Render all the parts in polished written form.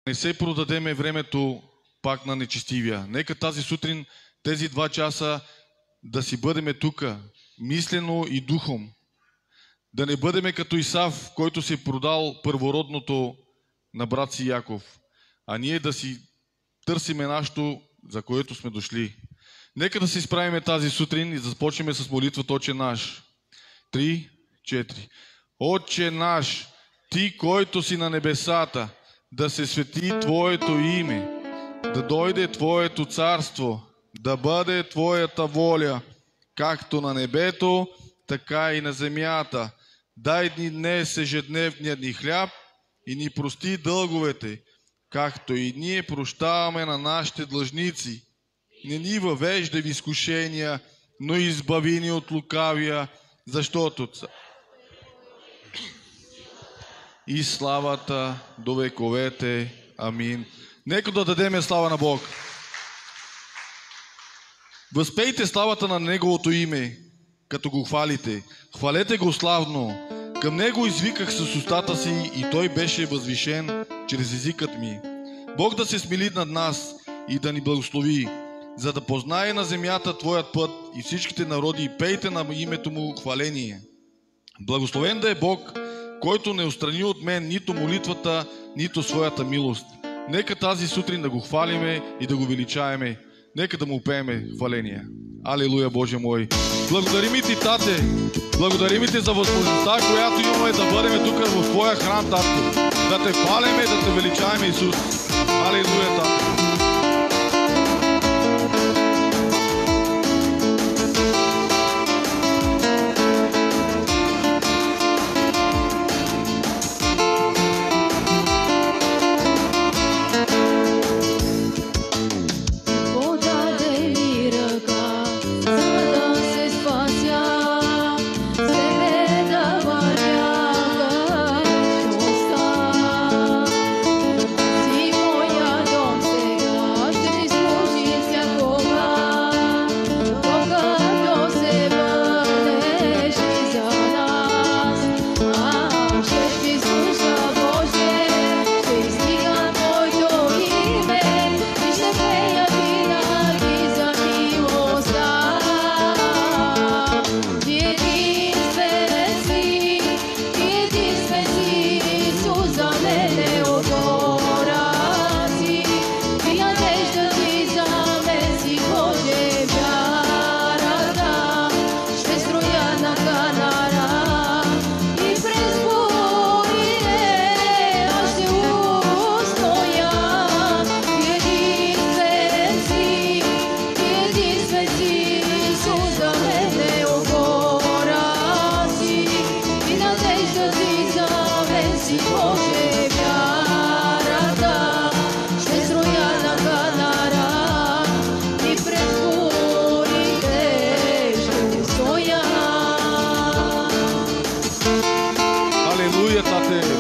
Не се продадеме времето пак на нечестивия. Нека тази сутрин, тези 2 часа да си бъдеме тука, мислено и духом. Да не бъдеме като Исав, който си продал първородното на брат си Яков, а ние да си търсиме нашето, за което сме дошли. Нека да се изправиме тази сутрин и да започнем с молитвата Отче наш. 3, 4. Отче наш, Ти, който си на небесата, да се свети Твоето име, да дойде Твоето царство, да бъде Твоята воля, както на небето, така и на земята. Дай ни днес ежедневния ни хляб и ни прости дълговете, както и ние прощаваме на нашите длъжници. Не ни въвеждай в изкушения, но избави ни от лукавия, защото и славата до вековете. Амин. Нека да дадеме слава на Бог. Възпейте славата на Неговото име, като го хвалите. Хвалете го славно. Към Него извиках с устата си и Той беше възвишен чрез езикът ми. Бог да се смили над нас и да ни благослови, за да познае на земята Твоят път и всичките народи, пейте на името Му хваление. Благословен да е Бог, който не отстрани от мен нито молитвата, нито своята милост. Нека тази сутрин да го хвалиме и да го величаеме. Нека да му пееме хваление. Алелуя, Боже мой! Благодарим Ти, Тате! Благодарим Ти за възможността, която имаме да бъдем тук в Твоя храм, Татко. Да Те хвалиме, да Те величаеме, Исус. Алелуя, Тате!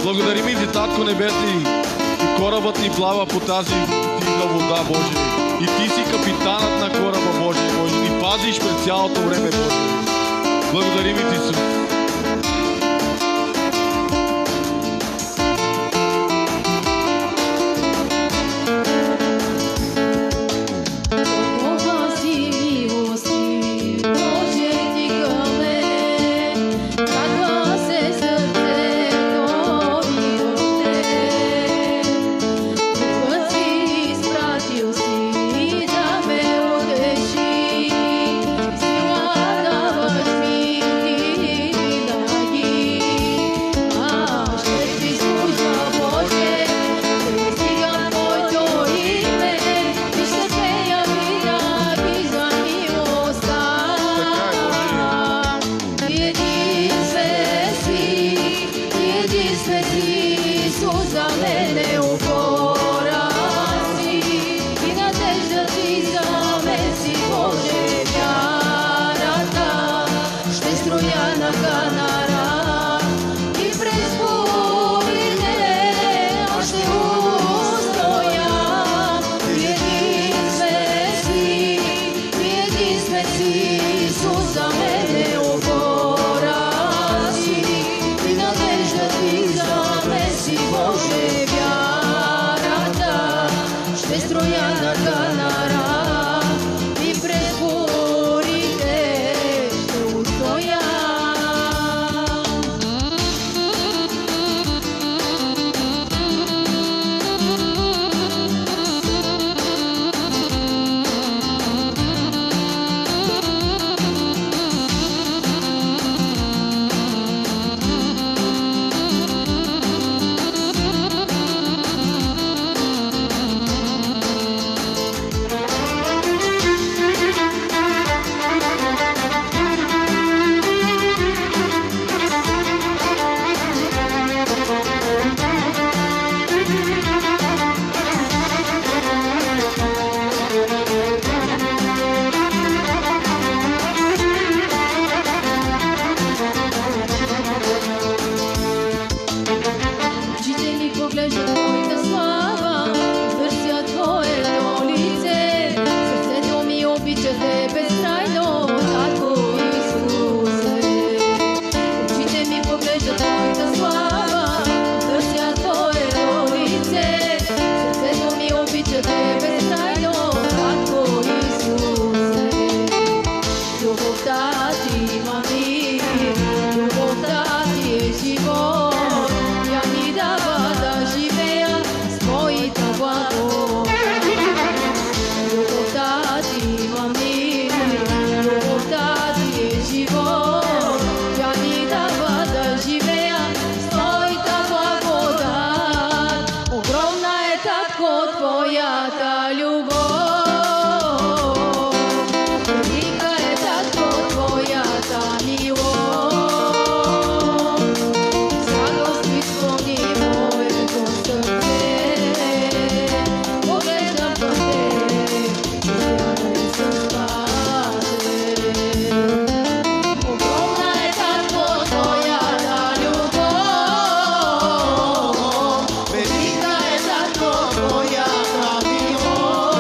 Благодарим Ти, Татко Небесни, и корабът ни плава по тази тиха вода, Боже. И Ти си капитанът на кораба, Боже. Боже, ни пазиш през цялото време, Боже. Благодарим Ти, Исус. Сила да възмени Строяна канара и през бурите ще устоя. Велика е татко твоята милост.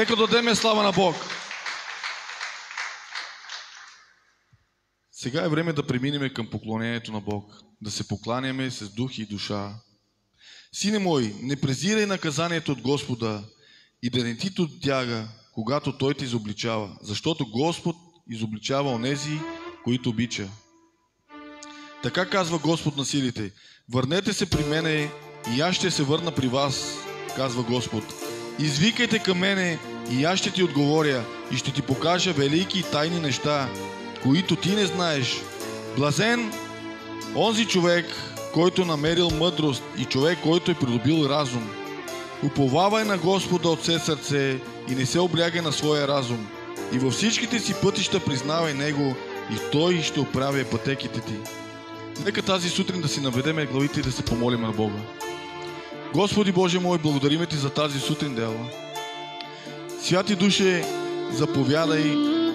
Нека дадеме слава на Бог. Сега е време да преминем към поклонението на Бог. Да се покланяме с дух и душа. Сине мой, не презирай наказанието от Господа и да не ти тяга, когато Той те изобличава, защото Господ изобличава онези, които обича. Така казва Господ на силите: върнете се при мене и аз ще се върна при вас, казва Господ. Извикайте към мене и аз ще ти отговоря и ще ти покажа велики и тайни неща, които ти не знаеш. Блазен онзи човек, който намерил мъдрост, и човек, който е придобил разум. Уповавай на Господа от все сърце и не се облягай на своя разум. И във всичките си пътища признавай Него и Той ще оправя пътеките ти. Нека тази сутрин да си наведеме главите и да се помолим на Бога. Господи Боже мой, благодариме Ти за тази сутрин дела. Святи Душе, заповядай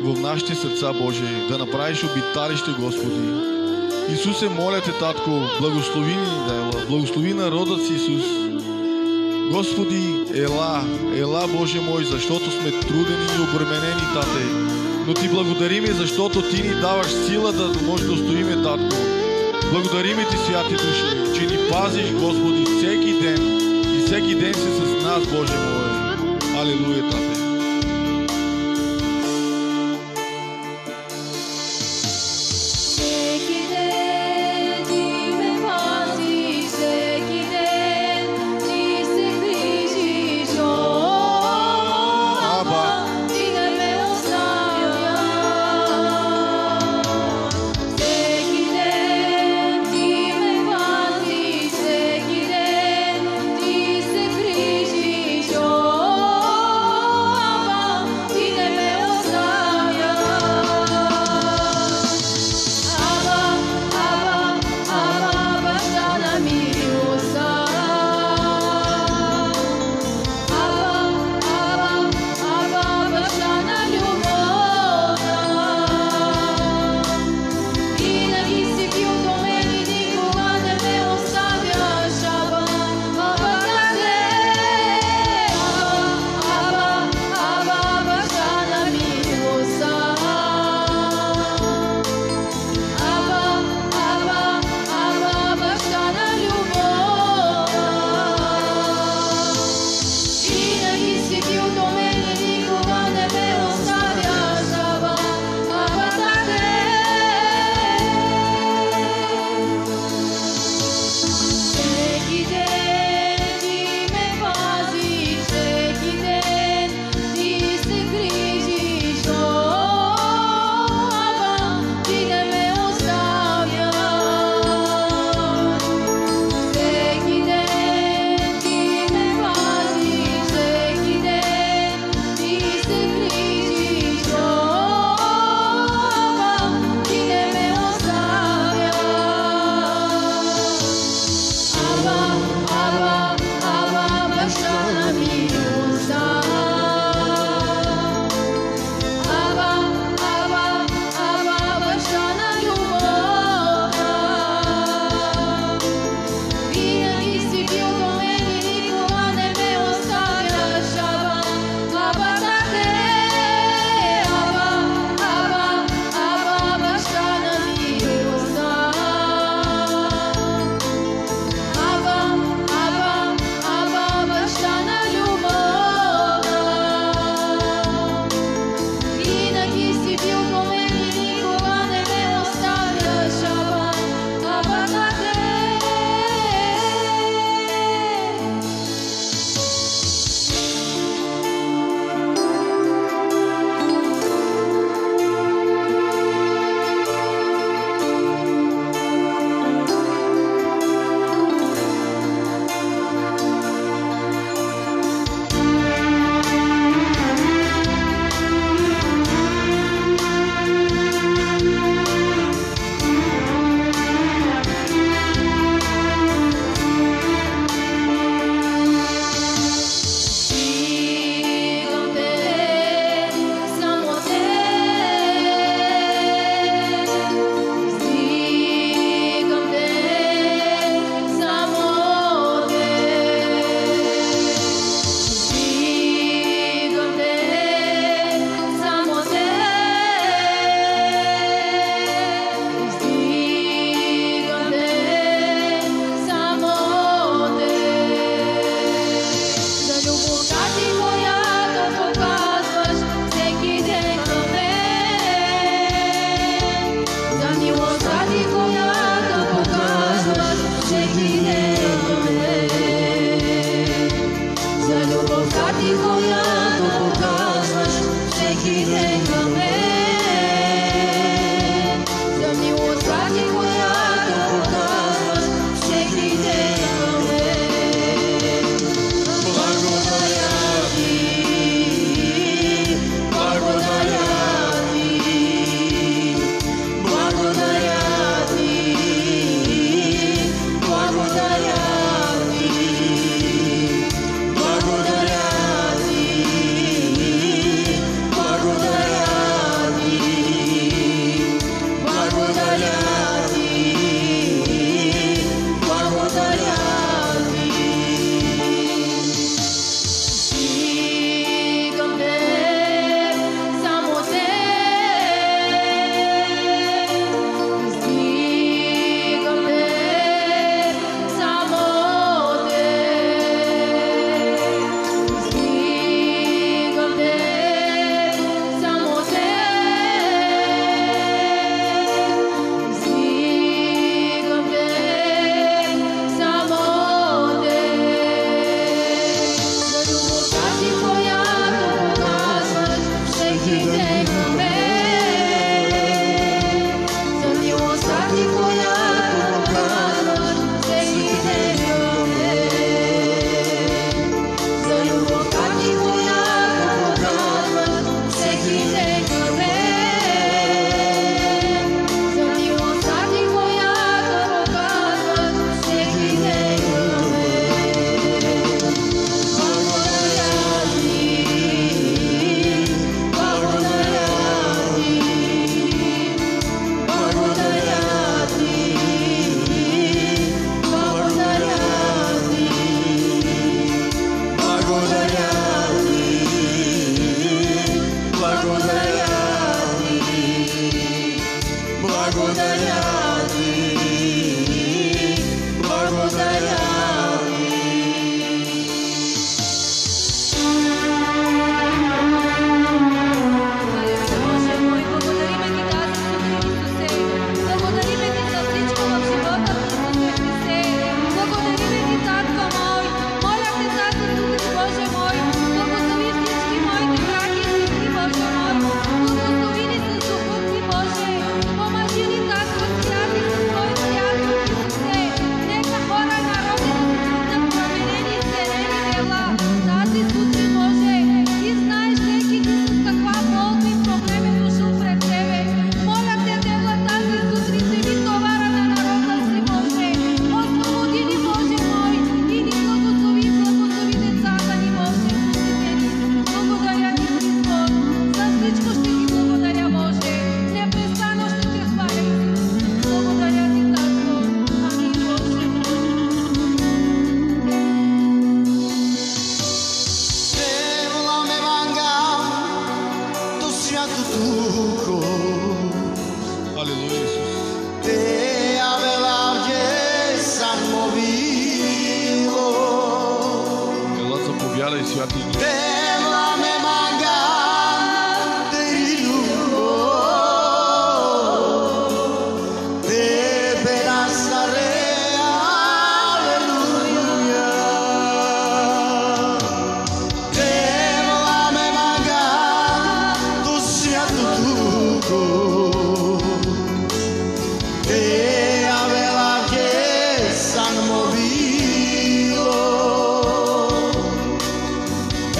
в нашите сърца, Боже, да направиш обиталище, Господи. Исусе, моля Те, Татко, благослови ни дела, благослови народът си, Исус. Господи, ела, Боже мой, защото сме трудени и обременени, Тате. Но Ти благодариме, защото Ти ни даваш сила да може да устоиме, Татко. Благодариме Ти, Святи Души, че ни пазиш, Господи, всеки ден. И всеки ден си с нас, Боже мой. Алелуя, Тате.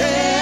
Hey!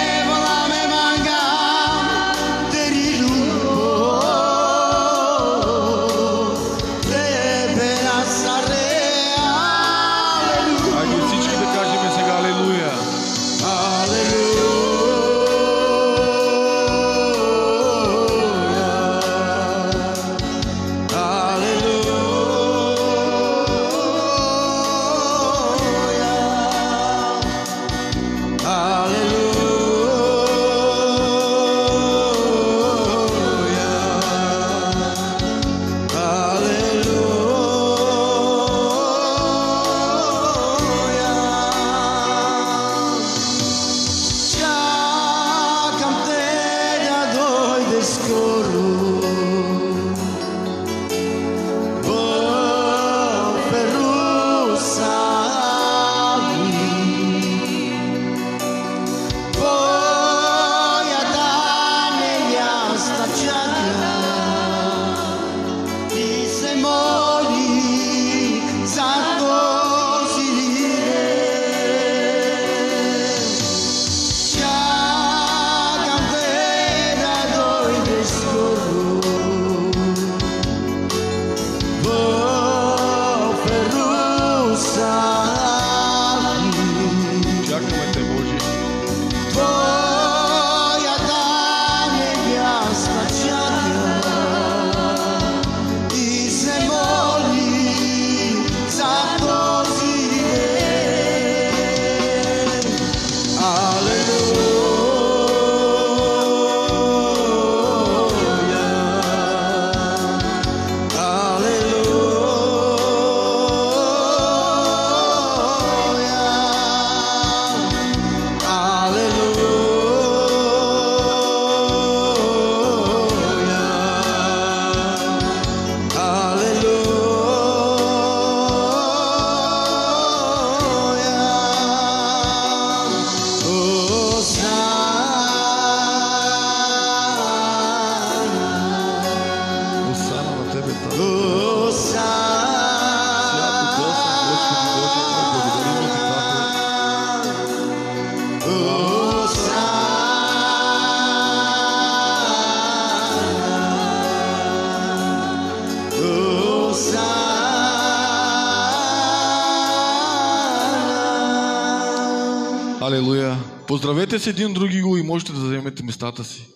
Алелуя! Поздравете се един други го и можете да вземете местата си.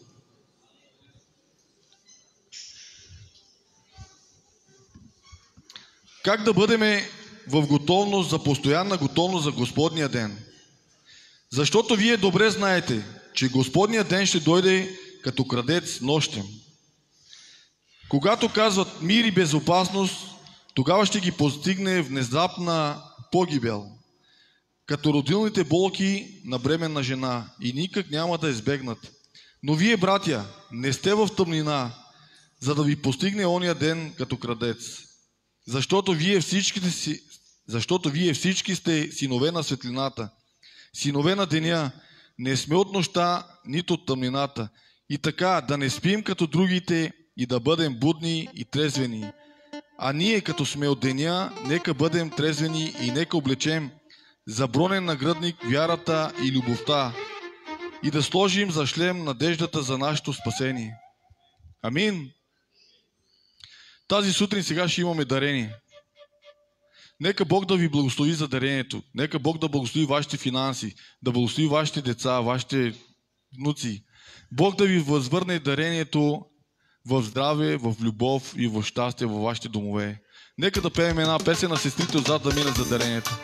Как да бъдем в готовност, за постоянна готовност за Господния ден? Защото вие добре знаете, че Господния ден ще дойде като крадец нощем. Когато казват мир и безопасност, тогава ще ги постигне внезапна погибел, като родилните болки на бременна жена, и никак няма да избегнат. Но вие, братя, не сте в тъмнина, за да ви постигне ония ден като крадец. Защото вие всички сте синове на светлината, синове на деня, не сме от нощта, нито от тъмнината. И така, да не спим като другите и да бъдем будни и трезвени. А ние, като сме от деня, нека бъдем трезвени и нека облечем за бронен нагръдник вярата и любовта и да сложим за шлем надеждата за нашето спасение. Амин. Тази сутрин сега ще имаме дарение. Нека Бог да ви благослови за дарението. Нека Бог да благослови вашите финанси, да благослови вашите деца, вашите внуци. Бог да ви възвърне дарението в здраве, в любов и в щастие във вашите домове. Нека да пеем една песен на сестрите отзад да минат за дарението.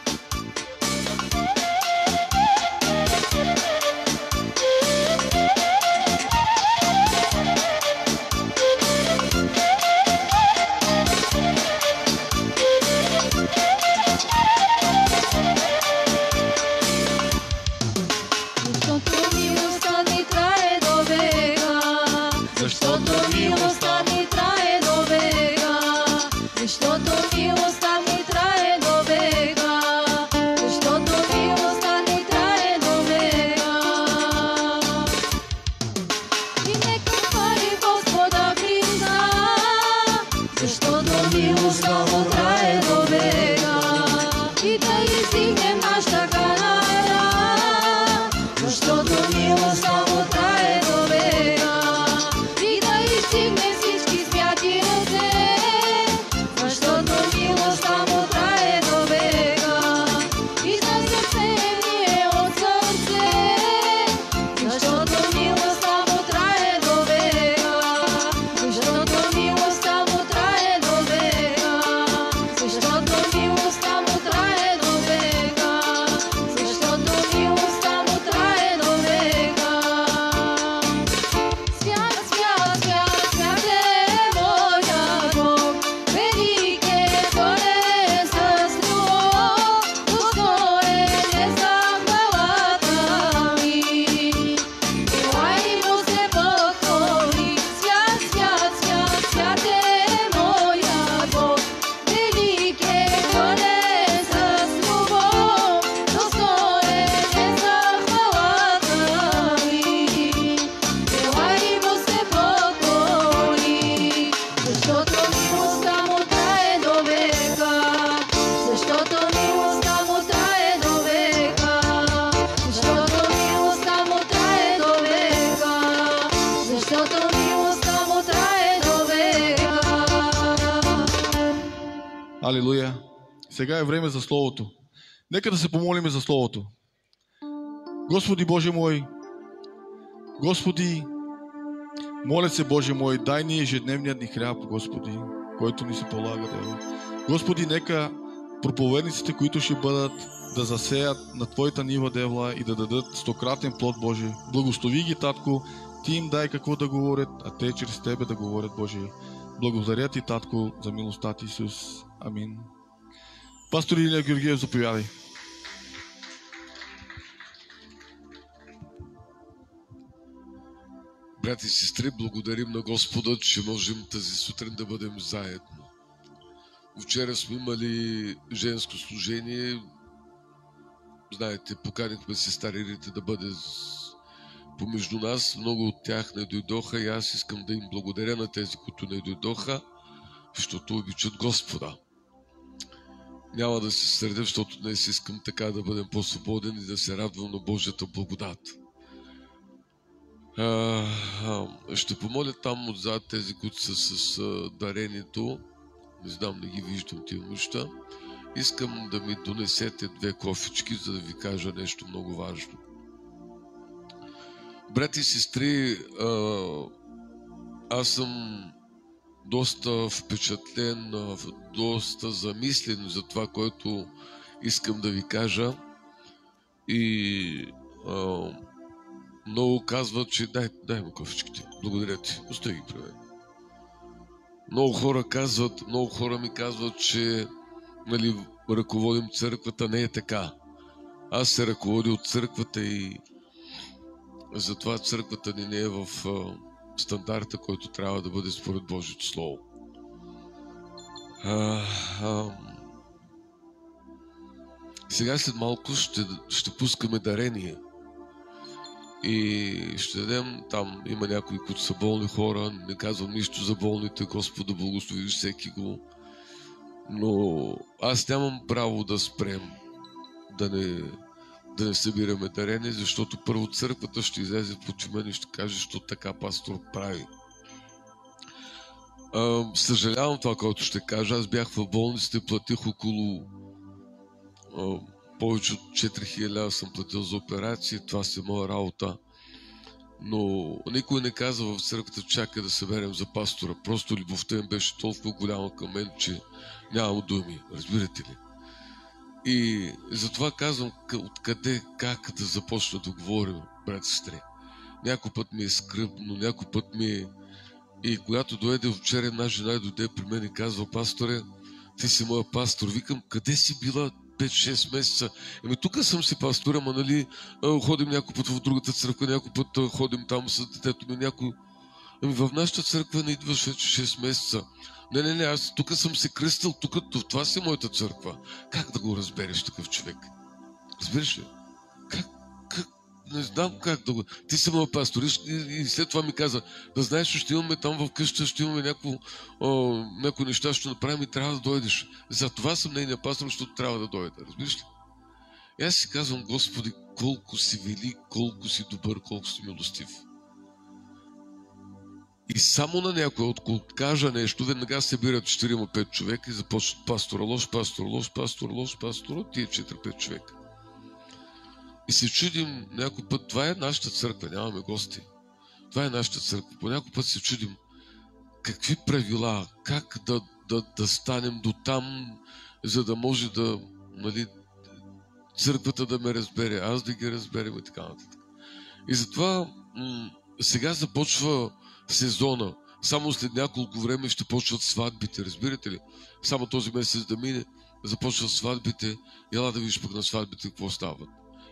Алилуя! Сега е време за Словото. Нека да се помолим за Словото. Господи Боже мой, Господи, моля се, Боже мой, дай ни ежедневният ни хляб, Господи, който ни се полага, Дева. Господи, нека проповедниците, които ще бъдат, да засеят на Твоята нива, Девла, и да дадат стократен плод, Боже. Благослови ги, Татко, Ти им дай какво да говорят, а те чрез Тебе да говорят, Боже. Благодаря Ти, Татко, за милостта Ти, Исус. Амин. Пастор Илия Георгиев, заповядай. Брати и сестри, благодарим на Господа, че можем тази сутрин да бъдем заедно. Вчера сме имали женско служение. Знаете, поканихме сестарите да бъде помежду нас. Много от тях не дойдоха и аз искам да им благодаря на тези, които не дойдоха, защото обичат Господа. Няма да се сърдя, защото днес искам така да бъдем по-свободен и да се радвам на Божията благодат. Ще помоля там отзад тези, които са с дарението. Не знам, не ги виждам тия неща. Искам да ми донесете 2 кофички, за да ви кажа нещо много важно. Брати и сестри, аз съм доста впечатлен, доста замислен за това, което искам да ви кажа. И много казват, че дай му кофичките. Благодаря ти. Остави ги при мен. Много хора ми казват, че ръководим църквата. Не е така. Аз се ръководя от църквата и затова църквата ни не е в стандарта, който трябва да бъде според Божието Слово. Сега след малко ще пускаме дарение и ще дадем, там има някои, които са болни хора, не казвам нищо за болните, Господ да благослови всеки го, но аз нямам право да спрем да не събираме дарение, защото първо църквата ще излезе против мен и ще каже, защото така пастор прави. Съжалявам това, което ще кажа. Аз бях в болницата и платих около повече от 4000 съм платил за операции. Това си моя работа. Но никой не каза в църквата, чака да съберем за пастора. Просто любовта им беше толкова голяма към мен, че нямам думи. Разбирате ли? И затова казвам откъде, как да започна да говорим, брат и сестри. Някой път ми е скръбно, някой път ми е... И когато дойде вчера, една жена дойде при мен и казва: пасторе, ти си моя пастор. Викам: къде си била 5-6 месеца? Тук съм си пастор, ама ходим някой път в другата църква, някой път ходим там с детето ми, някой... в нашата църква не идваш вече 6 месеца. Не, аз тук съм се кръстил, това си моята църква. Как да го разбереш такъв човек? Разбираш ли? Как? Не знам как да го... Ти си моя пастор и след това ми каза: да знаеш, ще имаме там в къща, ще имаме някои неща, ще направим и трябва да дойдеш. За това съм нейния пастор, защото трябва да дойда. Разбираш ли? И аз си казвам: Господи, колко си велик, колко си добър, колко си милостив. И само на някой, ако кажа нещо, веднага се събират 4-5 човека и започват: пастора лош, пастор лош, пастор лош, пастор от тия 4-5 човека. И се чудим някой път, това е нашата църква, нямаме гости. Това е нашата църква. По някой път се чудим какви правила, как да станем до там, за да може да, църквата да ме разбере, аз да ги разберем и така нататък. И затова сега започва сезона. Само след няколко време ще почват сватбите, разбирате ли? Само този месец да мине, започват сватбите. Ела да видиш пък на сватбите какво стават.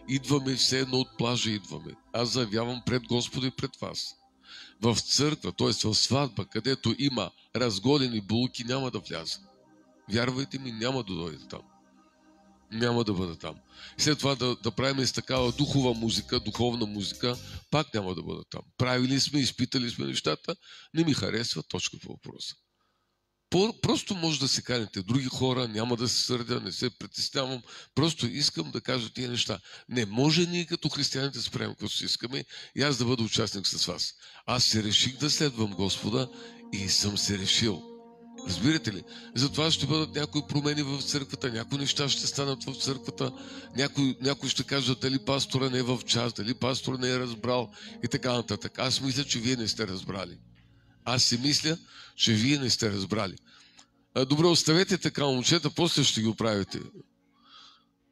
Идваме, все едно от плажа идваме. Аз заявявам пред Господа и пред вас. В църква, т.е. в сватба, където има разголени булки, няма да вляза. Вярвайте ми, няма да дойде там. Няма да бъда там. След това да правим с такава духовна музика, пак няма да бъда там. Правили сме, изпитали сме нещата, не ми харесва, точка по въпроса. Просто може да се каните други хора, няма да се сърдя, не се притеснявам, просто искам да кажа тия неща. Не може ние като християните да спрем, каквото си искаме, и аз да бъда участник с вас. Аз се реших да следвам Господа и съм се решил. Разбирате ли? Затова ще бъдат някои промени в църквата, някои неща ще станат в църквата, някои ще кажат дали пастора не е в час, дали пастора не е разбрал и така нататък. Аз мисля, че вие не сте разбрали. Аз си мисля, че вие не сте разбрали. Добре, оставете така, момчета, после ще ги оправите.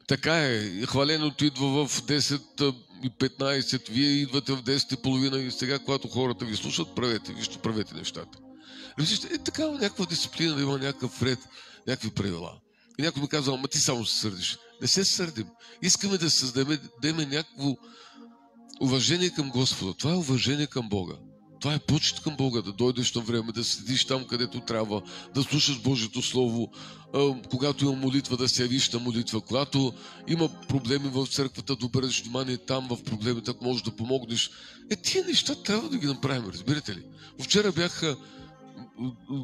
Така е, хваленото идва в 10:15, вие идвате в 10:30 и сега, когато хората ви слушат, вижте, правете нещата. Вижте, такава някаква дисциплина, да има някакъв ред, някакви правила. И някой ми казва: ама ти само се сърдиш. Не се сърдим. Искаме да създадем някакво уважение към Господа. Това е уважение към Бога. Това е почет към Бога, да дойдеш на време, да седиш там, където трябва, да слушаш Божието Слово, когато има молитва, да се явиш на молитва, когато има проблеми в църквата, да обърнеш внимание там в проблемите, ако можеш да помогнеш. Тия неща трябва да ги направим, разбирате ли? Вчера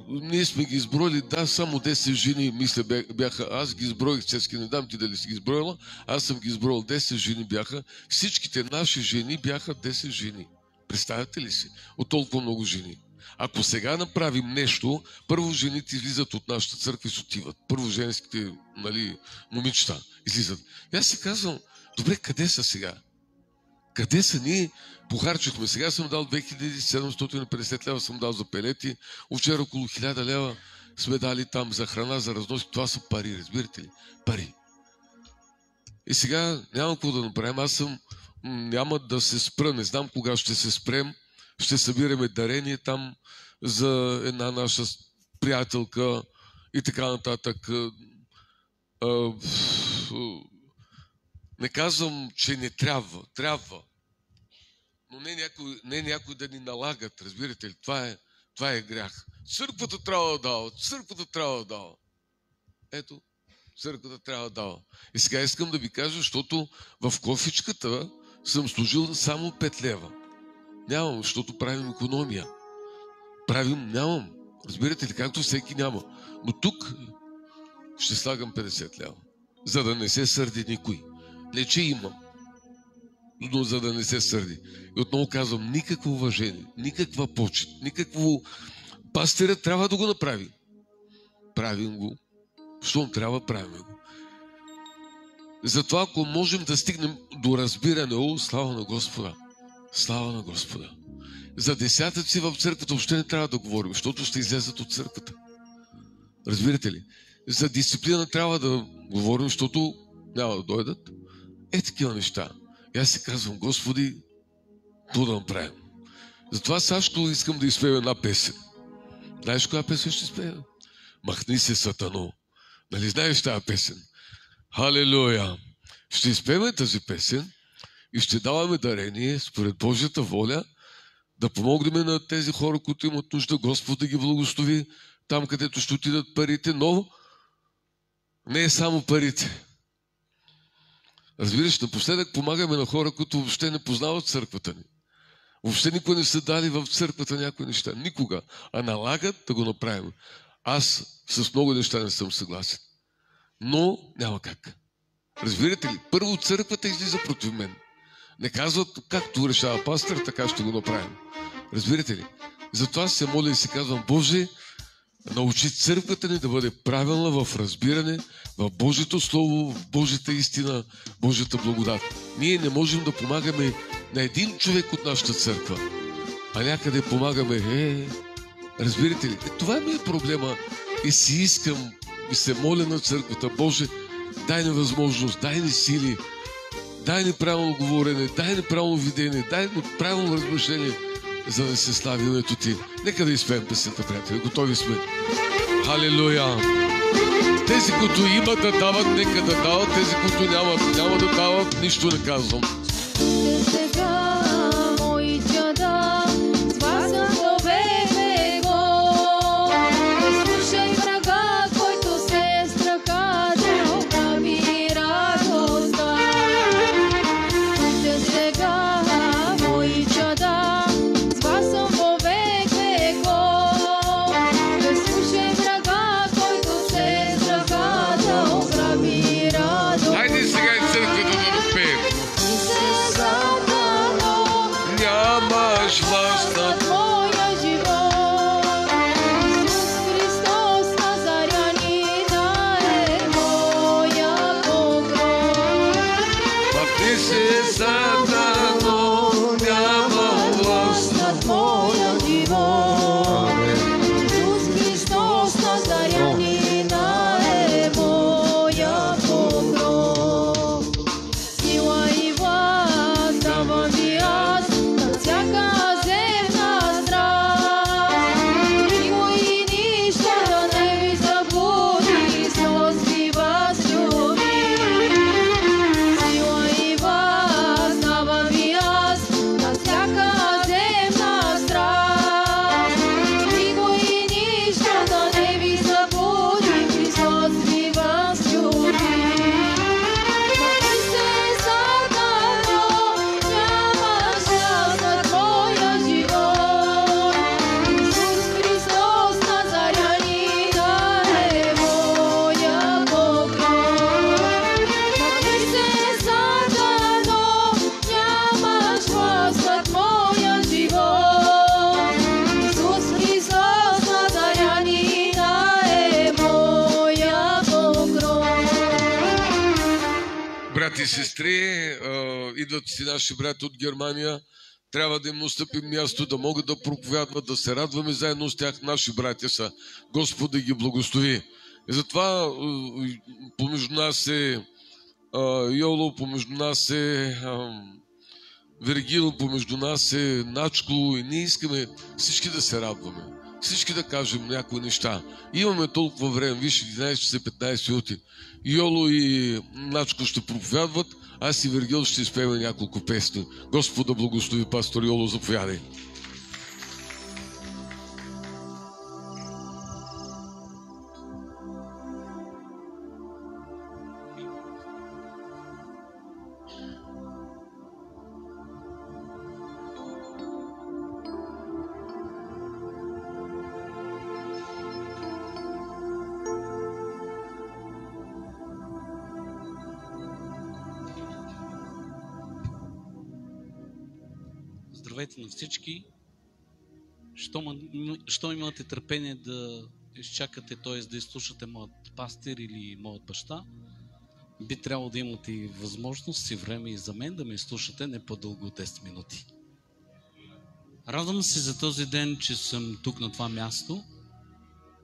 ние сме ги изброили, само 10 жени, мисля, бяха, аз ги изброих, Цецки, не дам ти дали си ги изброила, аз съм ги изброил, 10 жени бяха, всичките наши жени бяха 10 жени. Представяте ли си? От толкова много жени. Ако сега направим нещо, първо жените излизат от нашата църква и се отиват. Първо женските, момичета излизат. И аз си казвам: добре, къде са сега? Къде са ние? Похарчихме. Сега съм дал 2750 лева съм дал за пелети. Вчера около 1000 лева сме дали там за храна, за разноски. Това са пари, разбирате ли? Пари. И сега няма какво да направим. Аз няма да се спра. Не знам кога ще се спрем. Ще събираме дарение там за една наша приятелка и така нататък. Не казвам, че не трябва. Трябва. Но не някой да ни налагат. Разбирате ли? Това е грях. Църквата трябва да дава. Църквата трябва да дава. Ето, църквата трябва да дава. И сега искам да ви кажа, защото в кофичката съм служил само 5 лева. Нямам, защото правим икономия. Нямам. Разбирате ли? Както всеки няма. Но тук ще слагам 50 лева. За да не се сърди никой. Не, че имам. Но за да не се сърди. И отново казвам, никакво уважение, никаква почет, никакво... Пастирът трябва да го направи. Правим го. Щом трябва, правим го. Затова, ако можем да стигнем до разбиране, слава на Господа. Слава на Господа. За десятъци в църквата въобще не трябва да говорим, защото ще излезат от църквата. Разбирате ли? За дисциплина трябва да говорим, защото няма да дойдат. Такива неща. И аз си казвам, Господи, то да направим. Затова, Сашко, искам да изпея една песен. Знаеш коя песен ще изпея? Махни се, Сатано. Нали знаеш тази песен? Халелуя! Ще изпеем тази песен и ще даваме дарение според Божията воля да помогнем на тези хора, които имат нужда, Господ да ги благослови там, където ще отидат парите, но не е само парите. Разбираш, напоследък помагаме на хора, които въобще не познават църквата ни. Въобще никога не са дали в църквата някои неща. Никога. А налагат да го направим. Аз с много неща не съм съгласен. Но няма как. Разбирате ли? Първо църквата излиза против мен. Не казват, както решава пастор, така ще го направим. Разбирате ли? Затова се моля и се казвам, Боже, научи църквата ни да бъде правилна в разбиране, в Божието Слово, в Божията истина, Божията благодат. Ние не можем да помагаме на един човек от нашата църква, а някъде помагаме. Разбирате ли? Това ми е проблема и си искам и се моля на църквата. Боже, дай ни възможност, дай ни сили, дай ни правилно говорене, дай ни правилно видение, дай ни правилно размишление, за да се слави името Ти. Нека да изпеем песента, приятели. Готови сме. Халелуя! Тези, които имат да дават, нека да дават. Тези, които няма да дават, нищо не казвам. Сега брати и сестри, идват си наши брати от Германия, трябва да им устъпим място, да могат да проповядват, да се радваме заедно с тях. Наши братя са. Господ да ги благослови. И затова помежду нас е Йоло, помежду нас е Вергил, помежду нас е Начко, и ние искаме всички да се радваме. Всички да кажем някои неща. Имаме толкова време, виж, 11 часа 15 минути. Йоло и Начко ще проповядват, аз и Вергил ще изпеем няколко песни. Господ да благослови, пастор Йоло, заповядай. Здравейте на всички. Що имате търпение да изчакате, т.е. да изслушате моят пастир или моят баща, би трябвало да имате и възможност и време и за мен да ме изслушате не по-дълго от 10 минути. Радвам се за този ден, че съм тук на това място,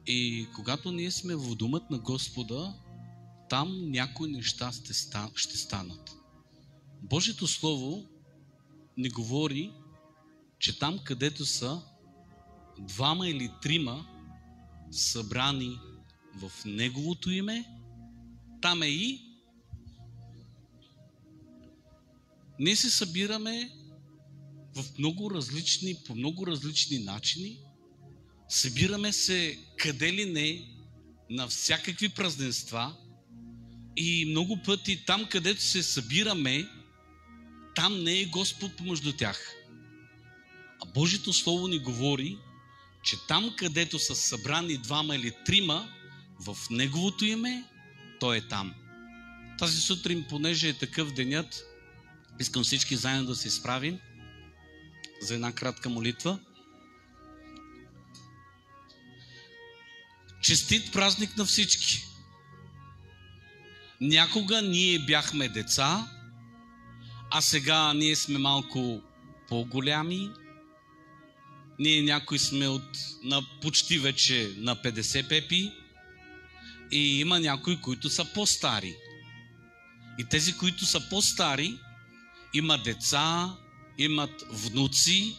и когато ние сме в домът на Господа, там някои неща ще станат. Божието Слово ни говори, че там, където са двама или трима събрани в Неговото име, там е и. Ние се събираме по много различни начини. Събираме се къде ли не, на всякакви празненства, и много пъти там, където се събираме, там не е Господ помежду тях. А Божието Слово ни говори, че там, където са събрани двама или трима в Неговото име, Той е там. Тази сутрин, понеже е такъв денят, искам всички заедно да се изправим за една кратка молитва. Честит празник на всички! Някога ние бяхме деца, а сега ние сме малко по-голями. Ние някои сме на почти вече на 50 пепи, и има някои, които са по-стари. И тези, които са по-стари, имат деца, имат внуци,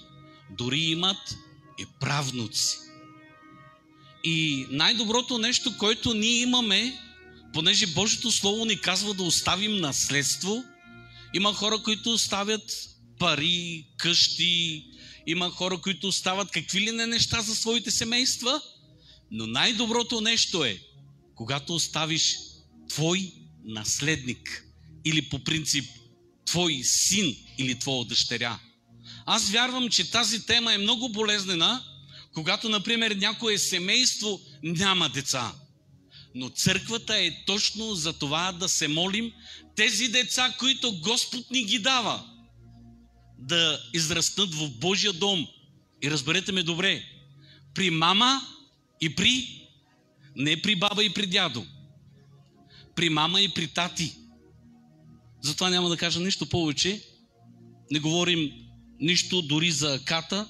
дори имат и правнуци. И най-доброто нещо, което ние имаме, понеже Божието Слово ни казва да оставим наследство, има хора, които оставят пари, къщи, има хора, които остават какви ли не неща за своите семейства, но най-доброто нещо е, когато оставиш твой наследник, или по принцип твой син или твоя дъщеря. Аз вярвам, че тази тема е много болезнена, когато, например, някое семейство няма деца. Но църквата е точно за това да се молим тези деца, които Господ ни ги дава, да израстат в Божия дом. И разберете ме добре, при мама и не при баба и при дядо, при мама и при тати. Затова няма да кажа нищо повече, не говорим нищо дори за аката,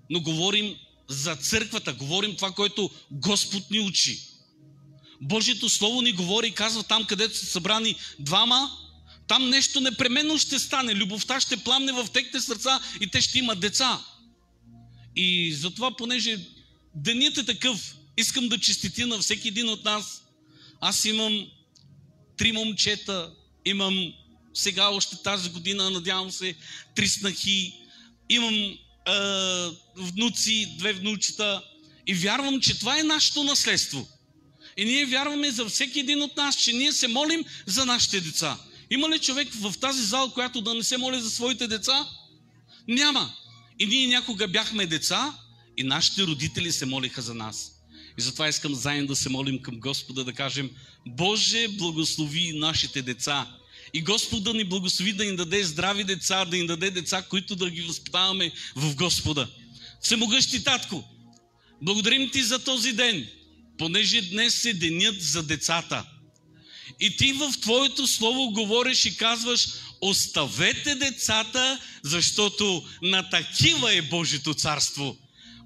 но говорим за църквата, говорим това, което Господ ни учи. Божието Слово ни говори и казва, там, където са събрани двама, там нещо непременно ще стане. Любовта ще пламне в техните сърца и те ще имат деца. И затова, понеже денят е такъв, искам да честитя на всеки един от нас. Аз имам 3 момчета, имам сега още тази година, надявам се, 3 снахи, имам внуци, 2 внучета, и вярвам, че това е нашето наследство. И ние вярваме за всеки един от нас, че ние се молим за нашите деца. Има ли човек в тази зала, която да не се моли за своите деца? Няма. И ние някога бяхме деца и нашите родители се молиха за нас. И затова искам заедно да се молим към Господа, да кажем: Боже, благослови нашите деца. И Господ да ни благослови, да ни даде здрави деца, да ни даде деца, които да ги възпитаваме в Господа. Всемогъщи Татко, благодарим Ти за този ден, понеже днес е денят за децата. И ти в Твоето Слово говориш и казваш: оставете децата, защото на такива е Божието царство.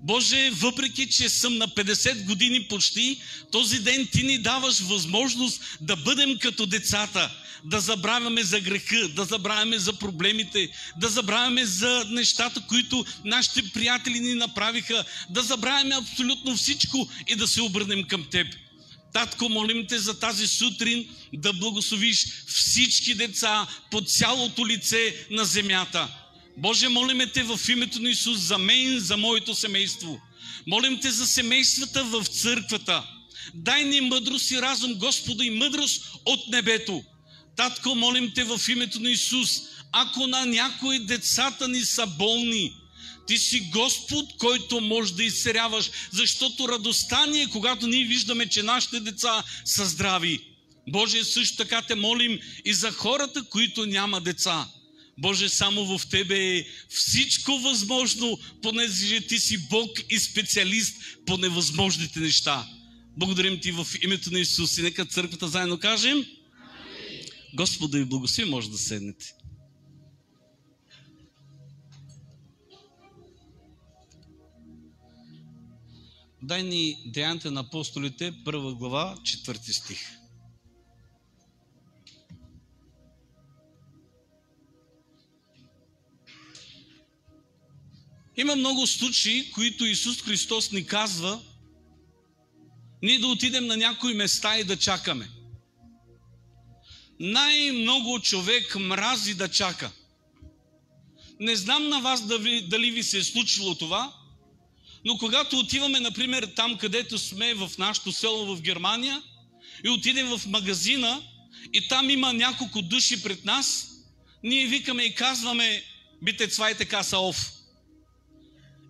Боже, въпреки че съм на 50 години почти, този ден Ти ни даваш възможност да бъдем като децата, да забравяме за греха, да забравяме за проблемите, да забравяме за нещата, които нашите приятели ни направиха, да забравяме абсолютно всичко и да се обърнем към Теб. Татко, молим Те за тази сутрин да благословиш всички деца по цялото лице на земята. Боже, молиме Те в името на Исус за мен, за моето семейство. Молим Те за семействата в църквата. Дай ни мъдрост и разум, Господи, и мъдрост от небето. Татко, молим Те в името на Исус, ако на някои децата ни са болни, Ти си Господ, който може да изцеляваш, защото радостта ни е, когато ние виждаме, че нашите деца са здрави. Боже, също така Те молим и за хората, които няма деца. Боже, само в Тебе е всичко възможно, понеже Ти си Бог и специалист по невъзможните неща. Благодарим Ти в името на Исус и нека църквата заедно кажем: Господ да Ви благослови, може да седнете. Дай ни Деяните на апостолите, 1 глава, 4 стих. Има много случаи, които Исус Христос ни казва ние да отидем на някои места и да чакаме. Най-много човек мрази да чака. Не знам на вас дали ви се е случило това, но когато отиваме, например, там, където сме в нашото село в Германия, и отидем в магазина, и там има няколко души пред нас, ние викаме и казваме: бите цвайте каса оф.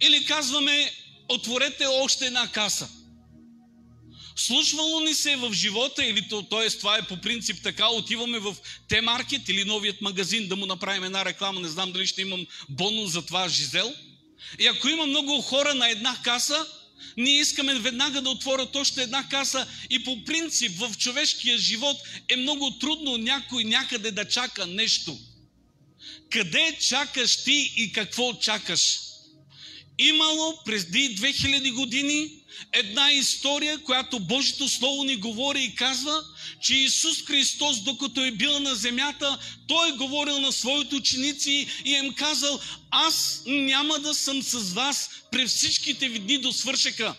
Или казваме: отворете още една каса. Случвало ни се в живота, или т.е. това е по принцип така, отиваме в Т-маркет или новият магазин да му направим една реклама, не знам дали ще имам бонус за това, Жизел. И ако има много хора на една каса, ние искаме веднага да отворят още една каса и по принцип в човешкия живот е много трудно някой някъде да чака нещо. Къде чакаш ти и какво чакаш? Имало преди 2000 години една история, която Божието Слово ни говори и казва, че Исус Христос, докато е бил на земята, Той е говорил на своите ученици и им казал: аз няма да съм с вас през всичките ви дни до свършека.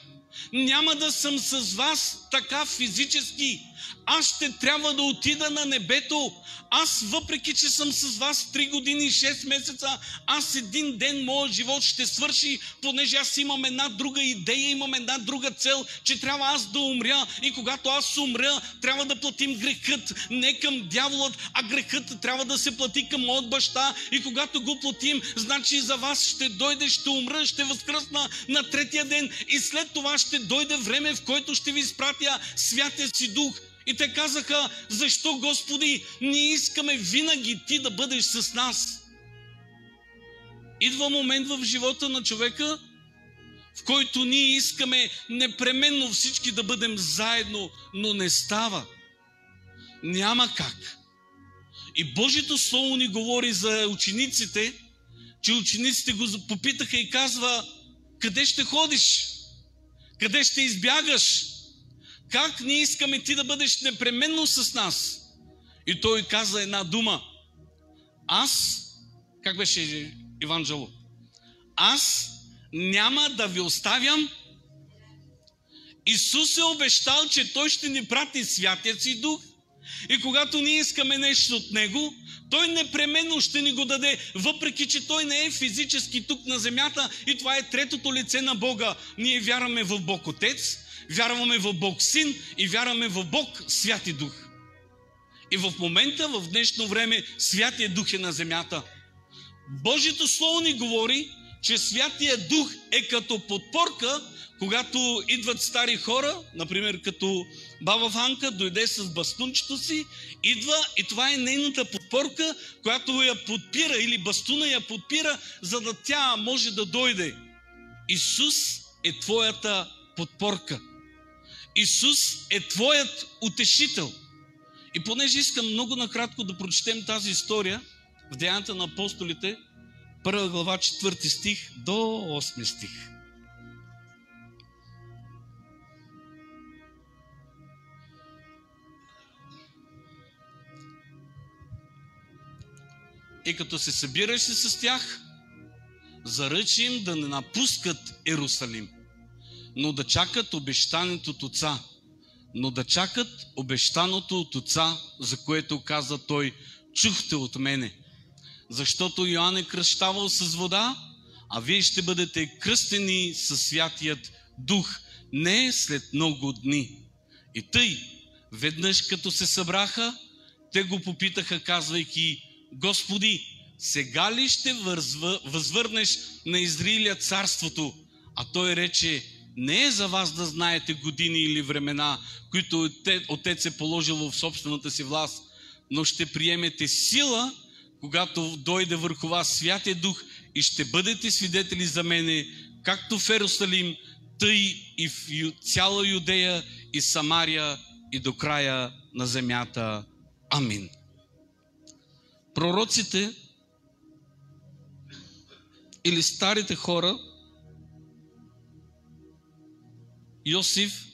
Няма да съм с вас така физически. Аз ще трябва да отида на небето. Аз, въпреки че съм с вас 3 години и 6 месеца, аз един ден моят живот ще свърши, понеже аз имам една друга идея, имам една друга цел, че трябва аз да умря. И когато аз умря, трябва да платим грехът не към дяволът, а грехът трябва да се плати към моят баща. И когато го платим, значи за вас ще дойде, ще умра, ще възкръсна на 3-тия ден. И след това ще дойде време, в което ще ви изпратя Святия си Дух. И те казаха: защо, Господи, ние искаме винаги Ти да бъдеш с нас? Идва момент в живота на човека, в който ние искаме непременно всички да бъдем заедно, но не става. Няма как. И Божието Слово ни говори за учениците, че учениците го попитаха и казва: къде ще ходиш? Къде ще избягаш? Как ние искаме Ти да бъдеш непременно с нас? И той каза една дума. Аз, как беше Евангело? Аз няма да ви оставям. Исус е обещал, че Той ще ни прати Святия си Дух. И когато ние искаме нещо от Него, Той непременно ще ни го даде, въпреки че Той не е физически тук на земята. И това е третото лице на Бога. Ние вярваме в Бог Отец, вярваме в Бог Син и вярваме в Бог Святи Дух. И в момента, в днешно време, Святия Дух е на земята. Божието Слово ни говори, че Святия Дух е като подпорка, когато идват стари хора, например като баба Ванка, дойде с бастунчето си, идва и това е нейната подпорка, която я подпира, или бастуна я подпира, за да тя може да дойде. Исус е твоята подпорка. Исус е твоят утешител. И понеже искам много накратко да прочетем тази история в Деянията на апостолите, 1 глава, 4 стих до 8 стих. И като се събираше с тях, заръчи им да не напускат Иерусалим, но да чакат обещанието от Отца. Но да чакат обещаното от Отца, за което каза той: чухте от мене. Защото Йоан е кръщавал с вода, а вие ще бъдете кръстени със Святият Дух не след много дни. И тъй, веднъж като се събраха, те го попитаха, казвайки: Господи, сега ли ще възвърнеш на Израиля царството? А той рече: не е за вас да знаете години или времена, които Отец е положил в собствената си власт, но ще приемете сила, когато дойде върху вас Святия Дух, и ще бъдете свидетели за мене, както в Иерусалим, тъй и в цяла Юдея и Самария и до края на земята. Амин. Пророците или старите хора, Йосиф,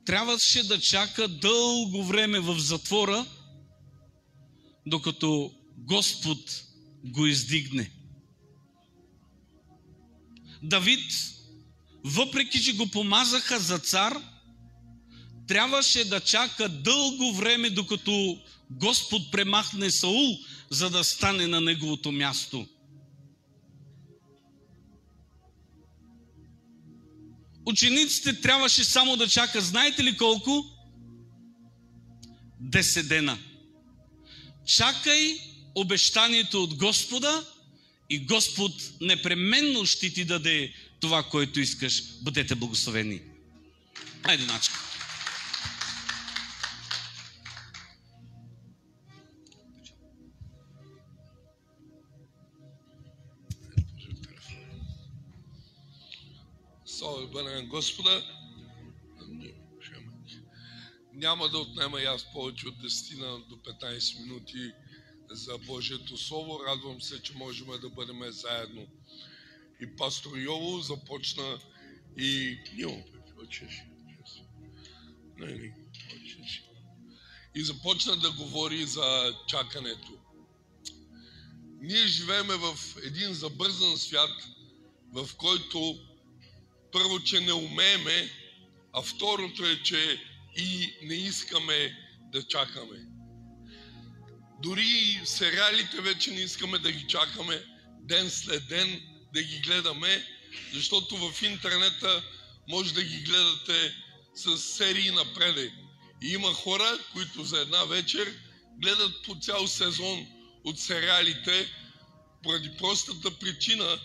трябваше да чака дълго време в затвора, докато Господ го издигне. Давид, въпреки че го помазаха за цар, трябваше да чака дълго време, докато Господ премахне Саул, за да стане на неговото място. Учениците трябваше само да чакат, знаете ли колко? 10 дена. Чакай обещанието от Господа и Господ непременно ще ти даде това, което искаш. Бъдете благословени. Хайде, начка. Слава бъде на Господа. Няма да отнема и аз повече от 10 до 15 минути за Божието Слово. Радвам се, че можем да бъдем заедно. И пастор Йово започна и... И започна да говори за чакането. Ние живеем в един забързан свят, в който първо, че не умееме, а второто е, че и не искаме да чакаме. Дори и сериалите вече не искаме да ги чакаме ден след ден, да ги гледаме, защото в интернета може да ги гледате с серии напред. И има хора, които за една вечер гледат по цял сезон от сериалите, поради простата причина,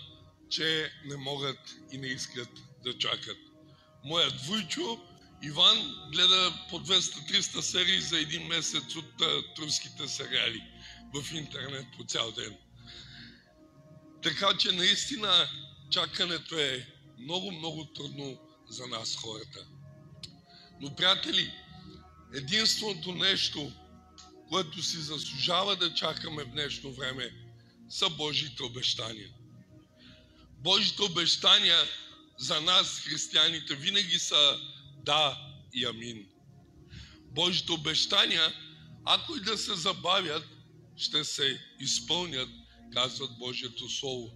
че не могат и не искат да чакат. Моят вуйчо Иван гледа по 200-300 серии за един месец от турските сериали в интернет по цял ден. Така че наистина чакането е много трудно за нас хората. Но, приятели, единственото нещо, което си заслужава да чакаме в днешно време, са Божиите обещания. Божиите обещания за нас, християните, винаги са да и амин. Божиите обещания, ако и да се забавят, ще се изпълнят, казват Божието Слово.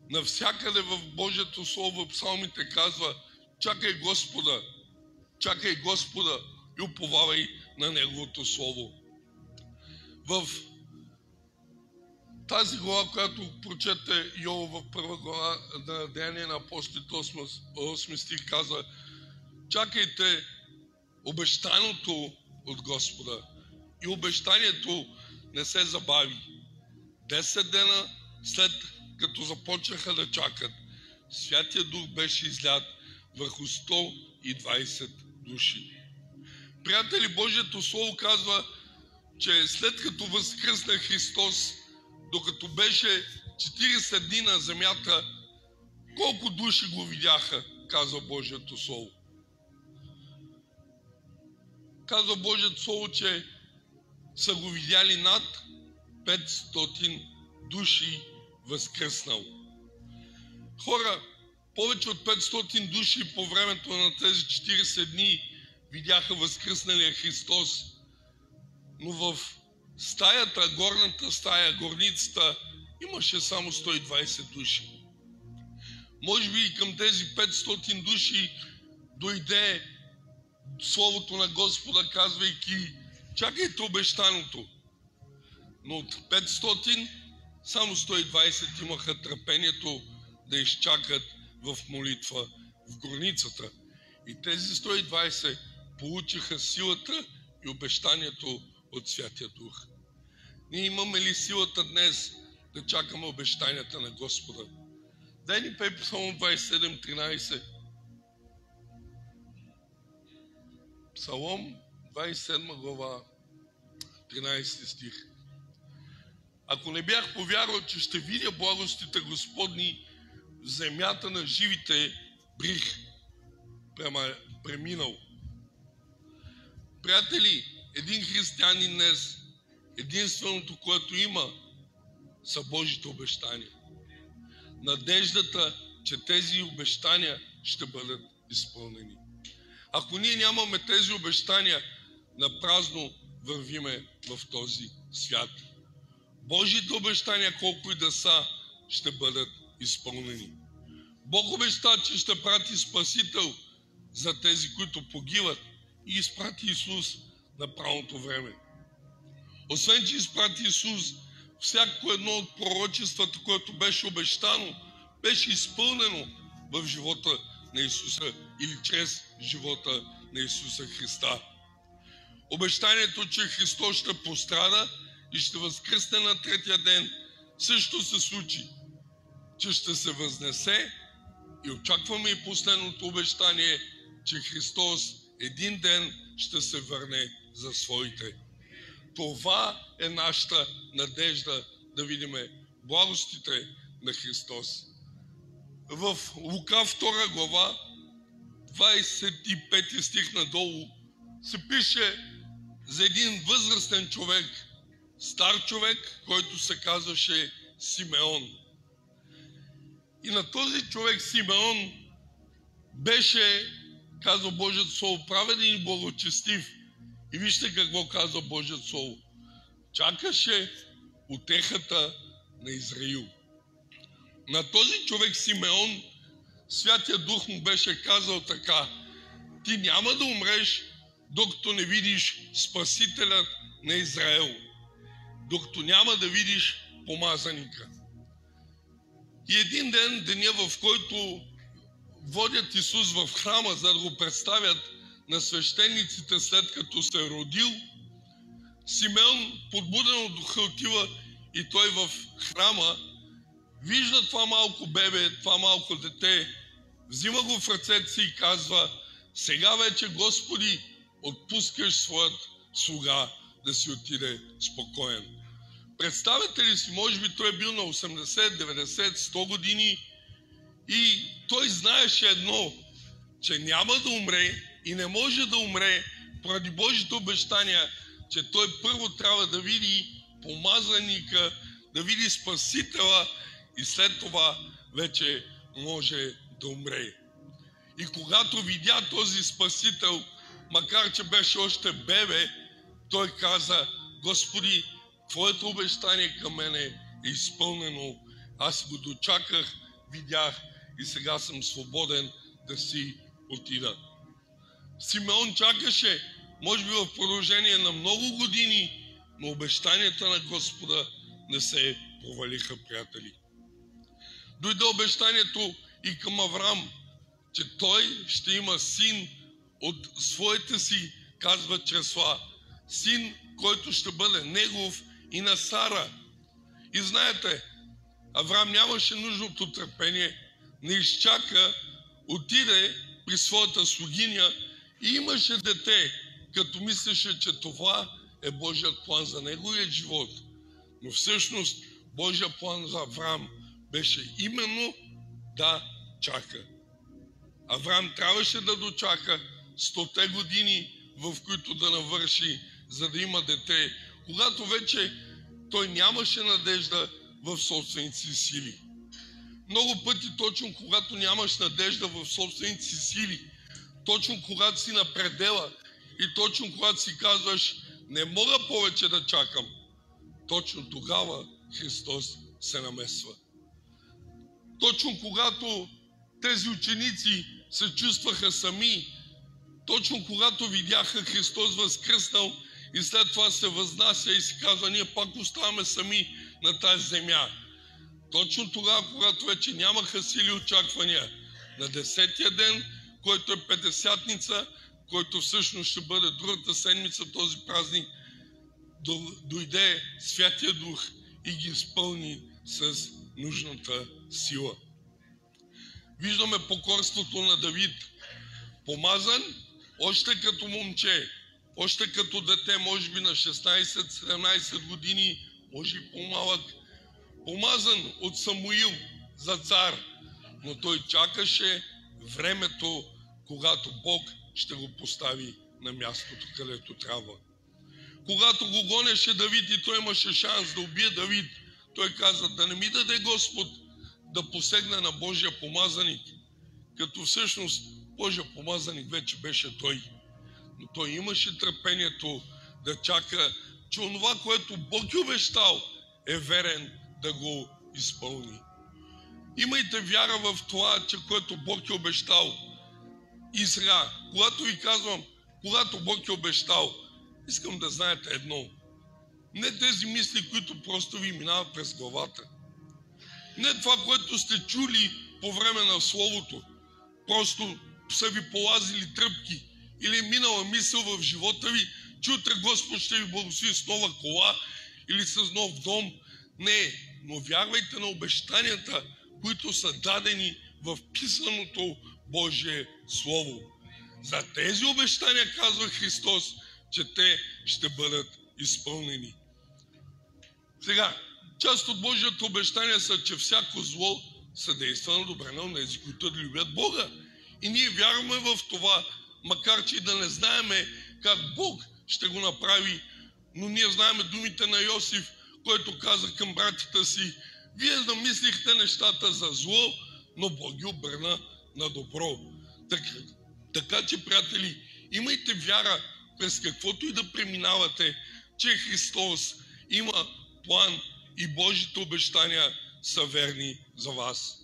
Навсякъде в Божието Слово, в псалмите казва: чакай Господа и уповавай на Неговото Слово. В тази глава, която прочете Йова в първа глава на Деяния на апостолите, 8 стих, казва: чакайте обещаното от Господа. И обещанието не се забави. 10 дена след като започнаха да чакат, Святия Дух беше излят върху 120 души. Приятели, Божието Слово казва, че след като възкръсна Христос, докато беше 40 дни на земята, колко души го видяха, казва Божието Слово. казва Божието Слово, че са го видяли над 500 души възкръснал. Хора, повече от 500 души по времето на тези 40 дни видяха възкръсналия Христос, но в стаята, горната стая, горницата, имаше само 120 души. Може би и към тези 500 души дойде Словото на Господа, казвайки: чакайте обещаното. Но от 500 само 120 имаха търпението да изчакат в молитва в горницата. И тези 120 получиха силата и обещанието от Святия Дух. Ние имаме ли силата днес да чакаме обещанията на Господа? Дай ни пей Псалом 27:13. Псалом 27 глава, 13 стих. Ако не бях повярвал, че ще видя благостите Господни, в земята на живите бих преминал. Приятели, един християнин днес, единственото, което има, са Божите обещания. Надеждата, че тези обещания ще бъдат изпълнени. Ако ние нямаме тези обещания, напразно вървиме в този свят. Божите обещания, колко и да са, ще бъдат изпълнени. Бог обеща, че ще прати Спасител за тези, които погиват, и изпрати Исус на правилното време. Освен, че изпрати Исус, всяко едно от пророчествата, което беше обещано, беше изпълнено в живота на Исуса или чрез живота на Исуса Христа. Обещанието, че Христос ще пострада и ще възкръсне на третия ден, също се случи, че ще се възнесе, и очакваме и последното обещание, че Христос един ден ще се върне за своите. Това е нашата надежда да видим благостите на Христос. В Лука 2 глава, 25 стих надолу, се пише за един възрастен човек, стар човек, който се казваше Симеон. И на този човек Симеон беше, казва Божието Слово, праведен и благочестив. И вижте какво казва Божието Слово. Чакаше утехата на Израил. На този човек Симеон Святия Дух му беше казал така: ти няма да умреш, докато не видиш Спасителя на Израел, докато няма да видиш помазаника. И един ден, деня, в който водят Исус в храма, за да го представят на свещениците след като се е родил, Симеон, подбуден от духа, отива и той в храма, вижда това малко бебе, това малко дете, взима го в ръцете си и казва: сега вече, Господи, отпускаш своят слуга да си отиде спокоен. Представете ли си, може би той е бил на 80, 90, 100 години и той знаеше едно, че няма да умре и не може да умре поради Божите обещания, че той първо трябва да види помазаника, да види Спасителя и след това вече може да умре. И когато видя този Спасител, макар че беше още бебе, той каза: Господи, Твоето обещание към мене е изпълнено. Аз го дочаках, видях и сега съм свободен да си отида. Симеон чакаше, може би в продължение на много години, но обещанията на Господа не се провалиха, приятели. Дойде обещанието и към Авраам, че той ще има син от своите си, казва чресла, син, който ще бъде негов и на Сара. И знаете, Авраам нямаше нужното търпение, не изчака, отиде при своята слугиня и имаше дете, като мислеше, че това е Божият план за неговия живот. Но всъщност Божият план за Авраам беше именно да чака. Авраам трябваше да дочака 100 години в които да навърши, за да има дете, когато вече той нямаше надежда в собствените си сили. Много пъти, точно когато нямаш надежда в собствените си сили, точно когато си на предела и точно когато си казваш, не мога повече да чакам, точно тогава Христос се намесва. Точно когато тези ученици се чувстваха сами, точно когато видяха Христос възкръснал и след това се възнася и си казва, ние пак оставаме сами на тази земя. Точно тогава, когато вече нямаха сили и очаквания, на 10-тия ден, който е Петдесятница, който всъщност ще бъде другата седмица, този празник, дойде Святия Дух и ги изпълни с нужната сила. Виждаме покорството на Давид. Помазан още като момче, още като дете, може би на 16-17 години, може и по-малък, помазан от Самуил за цар, но той чакаше времето, когато Бог ще го постави на мястото, където трябва. Когато го гонеше Давид и той имаше шанс да убие Давид, той каза, да не ми даде Господ да посегне на Божия помазаник, като всъщност Божия помазаник вече беше той. Но той имаше търпението да чака, че онова, което Бог е обещал, е верен да го изпълни. Имайте вяра в това, че което Бог е обещал. И сега, когато ви казвам, когато Бог е обещал, искам да знаете едно. Не тези мисли, които просто ви минават през главата. Не това, което сте чули по време на Словото. Просто са ви полазили тръпки или е минала мисъл в живота ви, че утре Господ ще ви благослови с нова кола или с нов дом. Не, но вярвайте на обещанията, които са дадени в писаното Божие Слово. За тези обещания казва Христос, че те ще бъдат изпълнени. Сега, част от Божието обещание са, че всяко зло съдейства на добре на онези, които любят Бога. И ние вярваме в това, макар че и да не знаеме как Бог ще го направи, но ние знаеме думите на Йосиф, който каза към братята си, вие намислихте нещата за зло, но Бог ги обърна на добро. Така че, приятели, имайте вяра през каквото и да преминавате, че Христос има план и Божите обещания са верни за вас.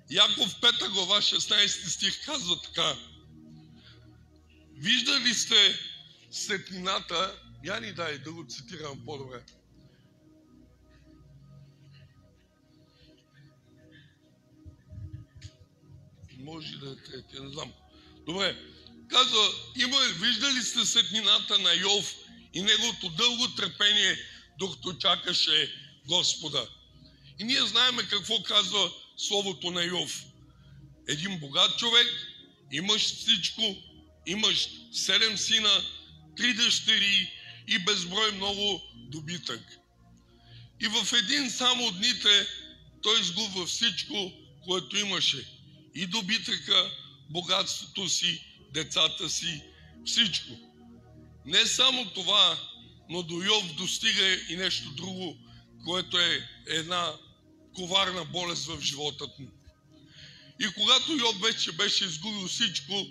Яков 5 глава 16 стих казва така. Виждали сте светлината, я ни дай да го цитирам по-добре. Може да е третия, не знам. Добре, казва, виждали сте светлината на Йов и неговото дълго търпение, докато чакаше Господа. И ние знаем какво казва словото на Йов. Един богат човек, имаш всичко, имаш 7 сина, 3 дъщери и безброй много добитък. И в един само от дните той изгубва всичко, което имаше. И добитъка, богатството си, децата си, всичко. Не само това, но до Йов достига и нещо друго, което е една коварна болест в живота му. И когато Йов вече беше изгубил всичко,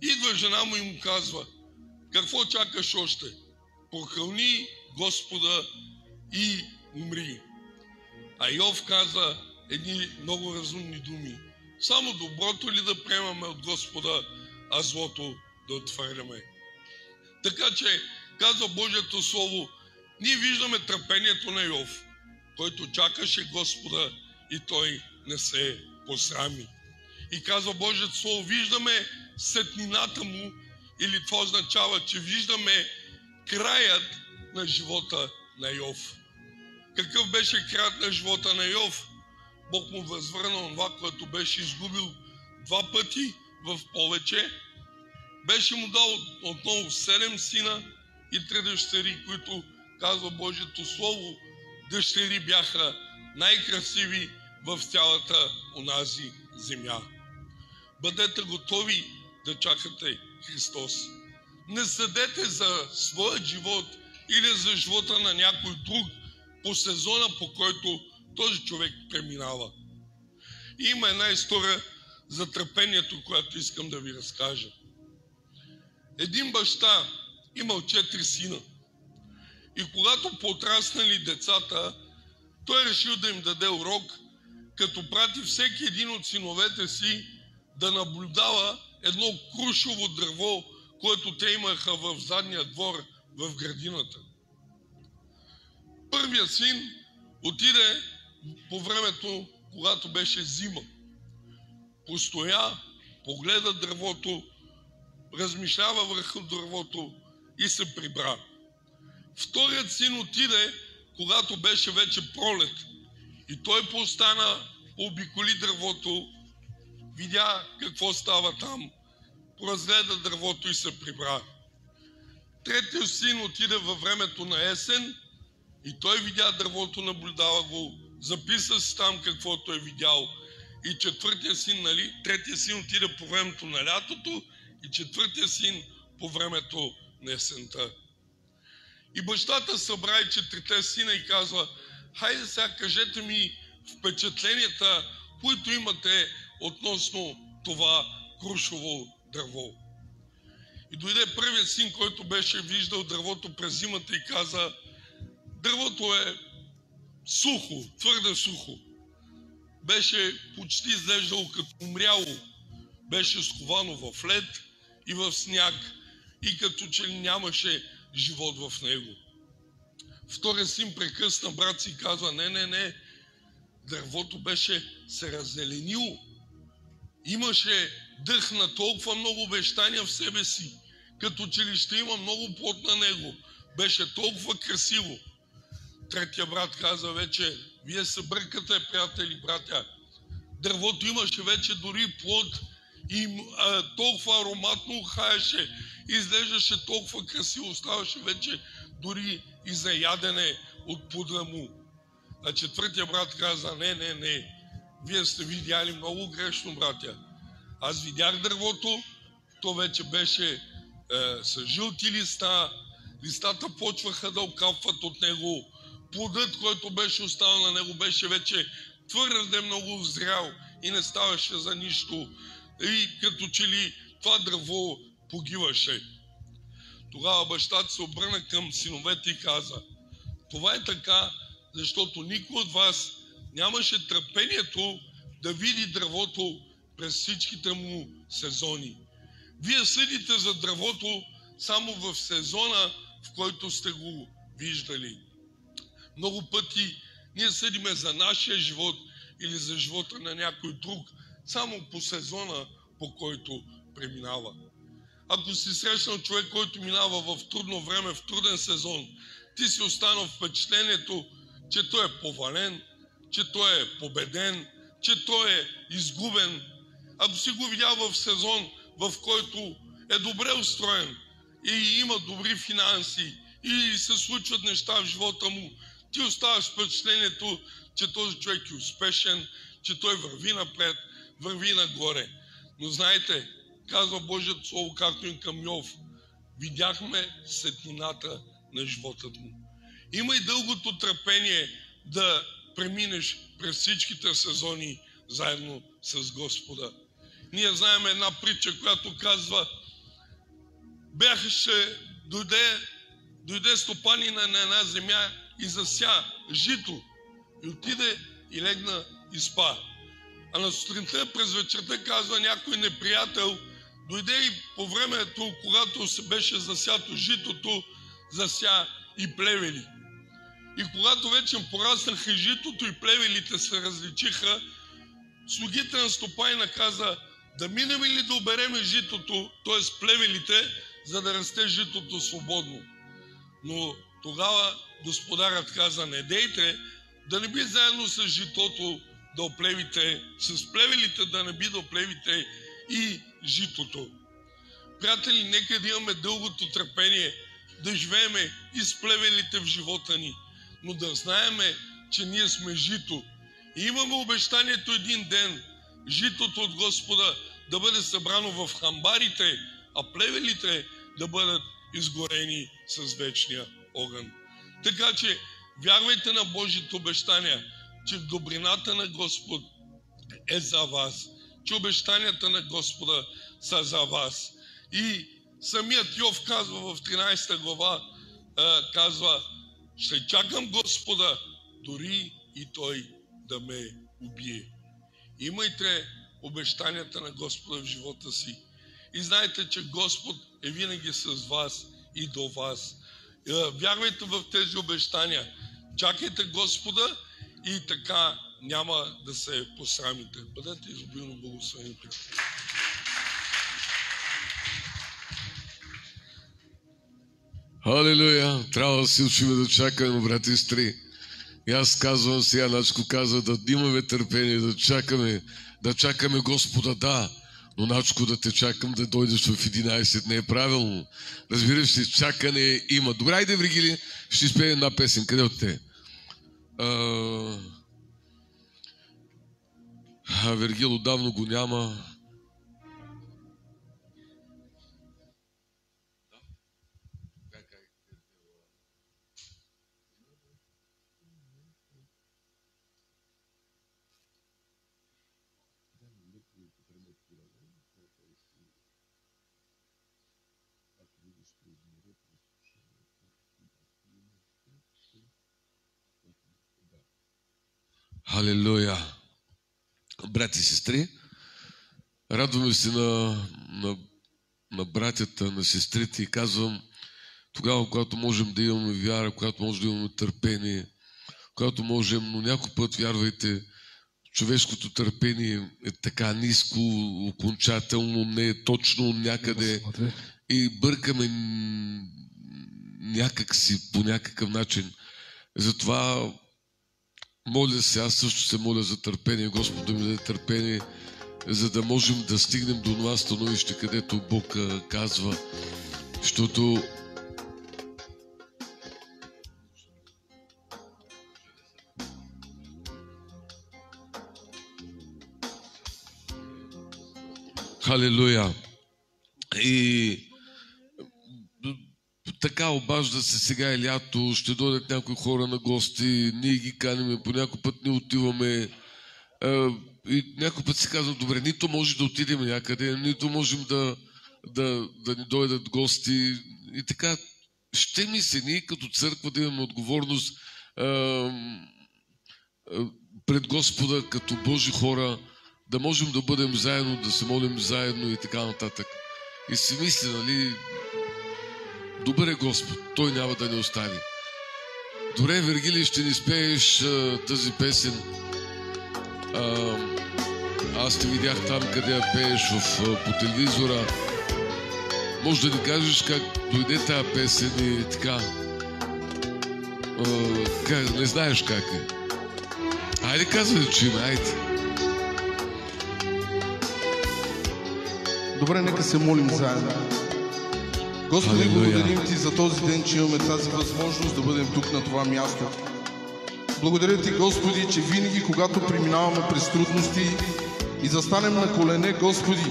идва жена му и му казва, какво чакаш още? Похълни Господа и умри. А Йов каза едни много разумни думи. Само доброто ли да приемаме от Господа, а злото да отвърляме? Така че, казва Божието Слово, ние виждаме търпението на Йов, който чакаше Господа и той не се посрами. И казва Божието Слово, виждаме светлината му, или това означава, че виждаме краят на живота на Йов. Какъв беше краят на живота на Йов? Бог му възвърна това, което беше изгубил 2 пъти в повече. Беше му дал отново 7 сина и 3 дъщери, които, казва Божието Слово, дъщери бяха най-красиви в цялата онази земя. Бъдете готови да чакате Христос. Не съдете за своят живот или за живота на някой друг по сезона, по който този човек преминава. И има една история за търпението, която искам да ви разкажа. Един баща имал 4 сина. И когато подраснали децата, той решил да им даде урок, като прати всеки един от синовете си да наблюдава едно крушово дърво, което те имаха в задния двор в градината. Първият син отиде по времето, когато беше зима. Постоя, погледа дървото, размишлява върху дървото и се прибра. Вторият син отиде, когато беше вече пролет. И той постана, обиколи дървото, видя какво става там, поразгледа дървото и се прибра. Третият син отиде във времето на есен и той видя дървото, наблюдава го, записа си там каквото е видял. И третия син отиде по времето на лятото и четвъртия син по времето на есента. И бащата събра и 4 сина и казва: хайде сега кажете ми впечатленията, които имате относно това крушово дърво. И дойде първият син, който беше виждал дървото през зимата и каза: дървото е сухо, твърде сухо. Беше почти изглеждало като умряло. Беше сковано в лед и в сняг и като че ли нямаше живот в него. Вторият син прекъсна брат си и казва: не, дървото беше се раззеленило. Имаше дъх на толкова много обещания в себе си, като че ли ще има много плод на него. Беше толкова красиво. Третия брат каза вече: вие се бъркате, приятели, братя. Дървото имаше вече дори плод и толкова ароматно хаеше, изглеждаше толкова красиво, ставаше вече дори и за ядене от плода му. А четвъртия брат каза: не, вие сте видяли много грешно, братя. Аз видях дървото, то вече беше с жълти листа, листата почваха да окапват от него, плодът, който беше останал на него, беше вече твърде много зрял и не ставаше за нищо. И като че ли това дърво погиваше. Тогава бащата се обърна към синовете и каза: това е така, защото никой от вас нямаше търпението да види дървото през всичките му сезони. Вие съдите за дървото само в сезона, в който сте го виждали. Много пъти ние съдиме за нашия живот или за живота на някой друг само по сезона, по който преминава. Ако си срещнал човек, който минава в трудно време, в труден сезон, ти си останал впечатлението, че той е повален, че той е победен, че той е изгубен. Ако си го видял в сезон, в който е добре устроен и има добри финанси и се случват неща в живота му, ти оставаш впечатлението, че този човек е успешен, че той върви напред, върви нагоре. Но знаете, казва Божието Слово, както и към Йов: видяхме светлината на живота му. Има и дългото търпение да преминеш през всичките сезони заедно с Господа. Ние знаем една притча, която казва: дойде стопанин на една земя и зася жито и отиде и легна и спа. А на сутринта през вечерта, казва, някой неприятел дойде и по времето, когато се беше засято житото, зася и плевели. И когато вече пораснаха житото и плевелите се различиха, слугите на стопанина каза: да минем ли да обереме житото, т.е. плевелите, за да расте житото свободно. Но тогава господарят каза: не дейте, да не би заедно с житото да оплевите, с плевелите да не би да оплевите и житото. Приятели, нека да имаме дългото търпение да живееме и с плевелите в живота ни, но да знаеме, че ние сме жито. И имаме обещанието един ден житото от Господа да бъде събрано в хамбарите, а плевелите да бъдат изгорени с вечния огън. Така че вярвайте на Божието обещание, че добрината на Господ е за вас, че обещанията на Господа са за вас. И самият Йов казва в 13 глава, казва: ще чакам Господа, дори и Той да ме убие. Имайте обещанията на Господа в живота си. И знайте, че Господ е винаги с вас и до вас. Вярвайте в тези обещания. Чакайте Господа и така няма да се посрамите. Бъдете изобилно благословени. Халелуя! Трябва да се учим да чакаме, брати и сестри. И аз казвам сега, Начко каза, да имаме търпение, да чакаме Господа, да. Но, Начко, да те чакам да дойдеш в 11 не е правилно. Разбираш ли, чакане има. Добре, айде, Вергили, ще изпеем една песен. Къде от те? Вергил отдавна го няма. Халелуя! Брати и сестри, радваме се на братята, на сестрите и казвам, тогава, когато можем да имаме вяра, когато можем да имаме търпение, когато можем, но някой път, вярвайте, човешкото търпение е така ниско, окончателно, не е точно някъде и бъркаме някакси, по някакъв начин. Затова моля се, аз също се моля за търпение, Господ да ми даде търпение, за да можем да стигнем до това становище, където Бог казва, защото Халелуя! И така обажда се, сега е лято, ще дойдат някои хора на гости, ние ги каниме, по някой път не отиваме и някой път си казвам, добре, нито може да отидем някъде, нито можем да ни дойдат гости и така, ще ми се ние като църква да имаме отговорност пред Господа, като Божи хора, да можем да бъдем заедно, да се молим заедно и така нататък. И си мисля, нали, добър е Господ, Той няма да ни остави. Добре, Вергилий, ще ни спееш тази песен. Аз те видях там, къде я пееш по телевизора. Може да ни кажеш как дойде тази песен и така. Не знаеш как е. Айде, казвай да чуем, айде. Добре, нека се молим заедно. Господи, благодарим Ти за този ден, че имаме тази възможност да бъдем тук на това място. Благодаря Ти, Господи, че винаги, когато преминаваме през трудности и застанем на колене, Господи,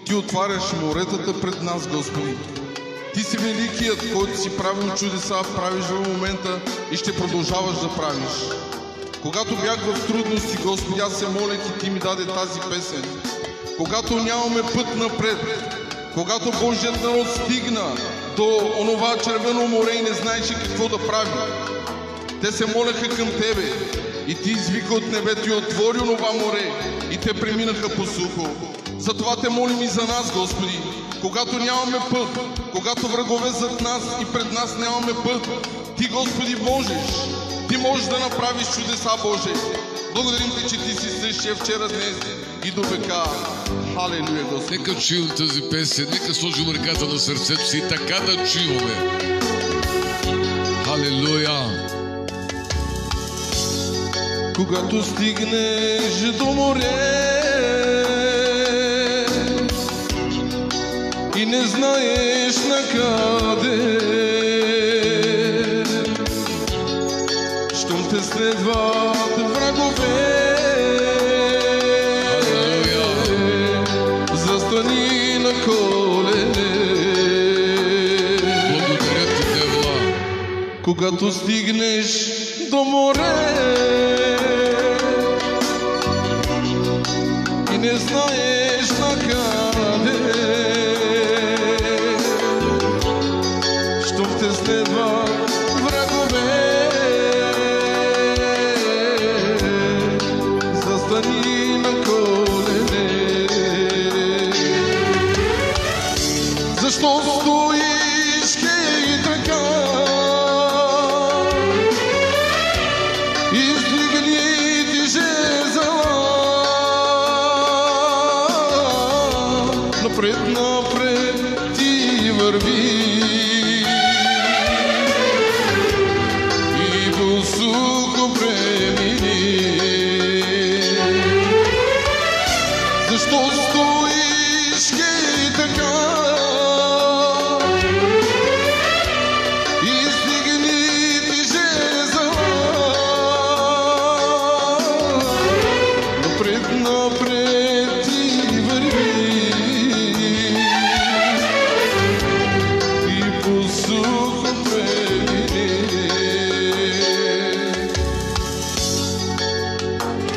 Ти отваряш моретата пред нас, Господи. Ти си великият, който си правил чудеса, правиш в момента и ще продължаваш да правиш. Когато бях в трудности, Господи, аз се молех и Ти ми даде тази песен. Когато нямаме път напред, когато Божият народ стигна до онова червено море и не знаеше какво да прави, те се молеха към Тебе и Ти извика от небето и отвори онова море и те преминаха по сухо. Затова Те молим и за нас, Господи, когато нямаме път, когато врагове зад нас и пред нас нямаме път, Ти, Господи, можеш. Ти можеш да направиш чудеса, Боже. Благодарим Ти, че Ти си същия вчера, днес и до века. Халелуя, Господи. Нека чуем тази песен, нека сложим ръката на сърцето си и така да чуваме. Халелуя! Когато стигнеш до море и не знаеш на къде, щом те следват врагове, застани на колене когато стигнеш до море и не знаеш накъде, щом те следва врагове, застани на колене. Защо стоиш хей така? Издигни ти жезъла, напред, напред ти върви и по сухо премини. Защо стоиш хей така? Издигни ти жезъла, напред, напред ти върви и по сухо премини.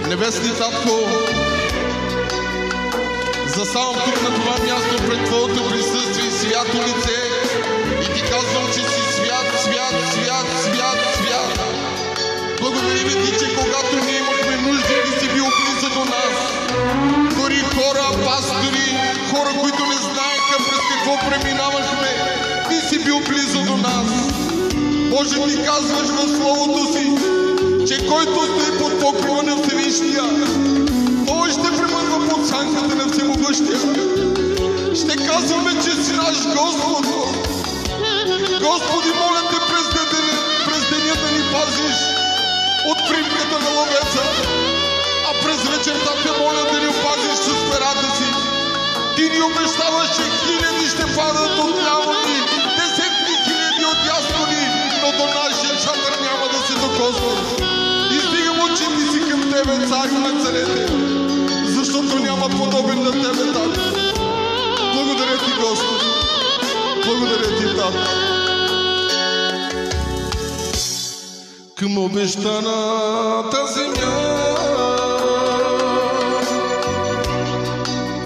Небесни Татко, заставам тук на това място пред Твоето присъствие и свято лице и Ти казвам, че си свят, свят, свят, свят, свят. Благодарим Ти, че когато ние имахме нужди, Ти си бил близо до нас. Дори хора, пастори, хора, които не знаеха през какво преминавахме, Ти си бил близо до нас. Боже, Ти казваш в Словото си, че който стои под покрива на Всевишния, той ще премънва под санката на Всемогъщия. Ще казваме, че си наш Господ. Господи, моля Те през деня да ни пазиш от примката на ловеца, а през вечерта Те моля да ни опазиш с перата си. Ти ни обещаваш, че хиляди ще падат от ляво ни, десетни хиляди от дясно ни, но до нашия шатър няма да се докоснат. Издигам очи ми си към Тебе, Цар на царете, защото няма подобен на Тебе, Татко. Благодаря Ти, Господи. Благодаря Ти, Татко. Към обещаната земя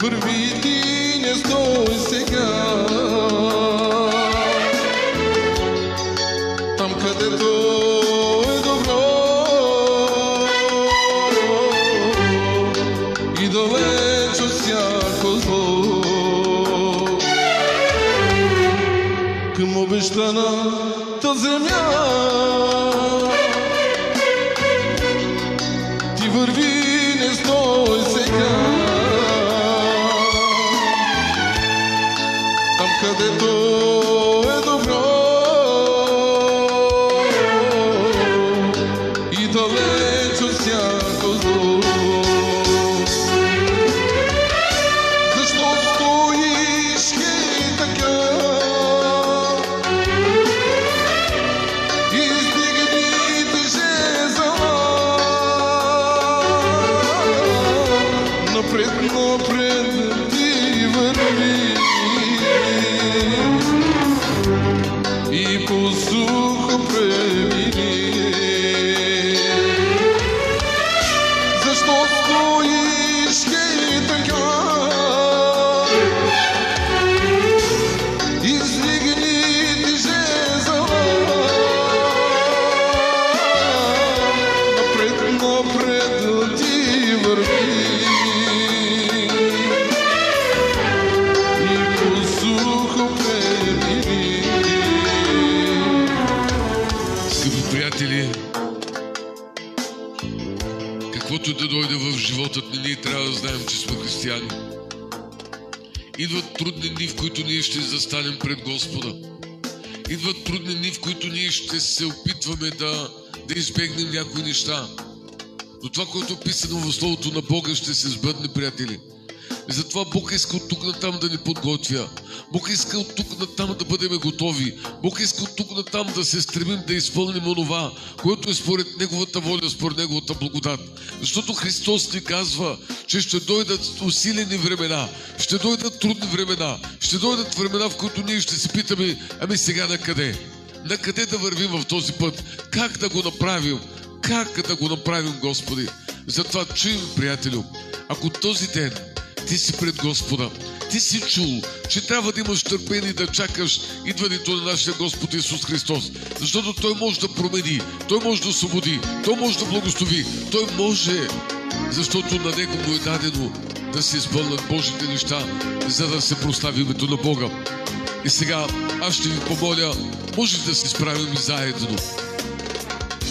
върви Ти, не стой сега. Там, където е добро и далеч от всяко зло. Към обещаната земя Ти върви, не стой сега. Там, където е добро и далеч от всяко зло. Защо стоиш хей така? Издигни ти жезъла, напред, напред ти върви и по сухо премини. Защо стоиш хей така? Издигни ти жезъла, напред, напред ти върви и по сухо премини. Скъпи приятели, каквото да дойде в живота ни, ние трябва да знаем, че сме християни. Идват трудни дни, в които ние ще застанем пред Господа. Идват трудни дни, в които ние ще се опитваме да избегнем някои неща. Но това, което е писано в Словото на Бога, ще се сбъдне, приятели. И затова Бог иска от тук натам да ни подготвя. Бог иска от тук натам да бъдем готови. Бог иска от тук натам да се стремим да изпълним онова, което е според Неговата воля, според Неговата благодат. Защото Христос ни казва, че ще дойдат усилени времена, ще дойдат трудни времена, ще дойдат времена, в които ние ще се питаме, ами сега на къде? на къде да вървим в този път, как да го направим, как да го направим, Господи. Затова чуем, приятелю, ако този ден ти си пред Господа, ти си чул, че трябва да имаш търпение да чакаш идването на нашия Господ Исус Христос, защото Той може да промени, Той може да освободи, Той може да благослови, Той може, защото на Него му е дадено да се изпълнят Божите неща, за да се прослави името на Бога. И сега аз ще ви помоля, може да се справим заедно.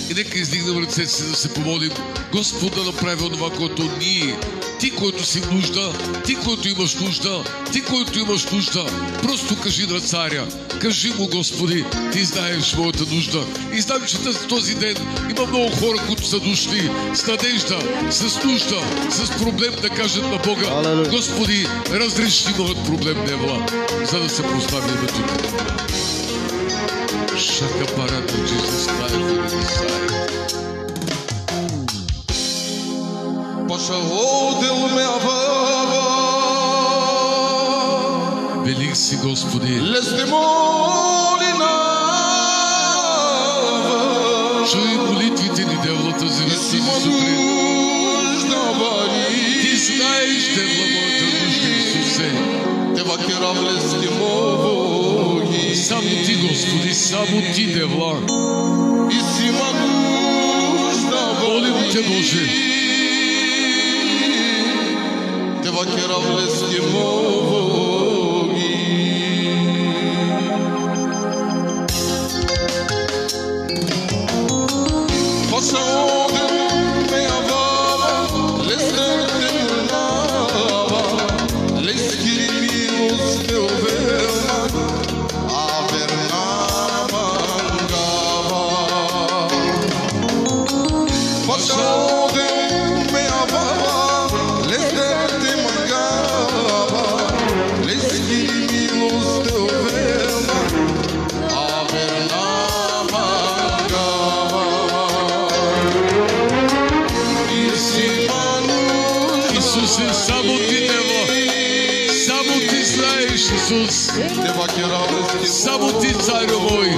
И нека издигнем ръцете си да се помолим Господ да направи онова, което ние, ти, който си в нужда, ти, който имаш нужда, ти, който имаш нужда, просто кажи на Царя, кажи му, Господи, ти знаеш моята нужда. И знам, че този ден има много хора, които са дошли с надежда, с нужда, с проблем да кажат на Бога, Господи, разреши моят проблем, Невла, за да се прослави името Ти. Шака парата, Jesus Christ, the Messiah. Велик си, Господи. Чуй молитвите ни, Девлата, за тази сутрин. Ти знаеш, Девла, моята нужда, Исусе. Само Ти, Господи, само Ти, Девла. Молим Те, Боже. Исус, само Ти, Царю мой.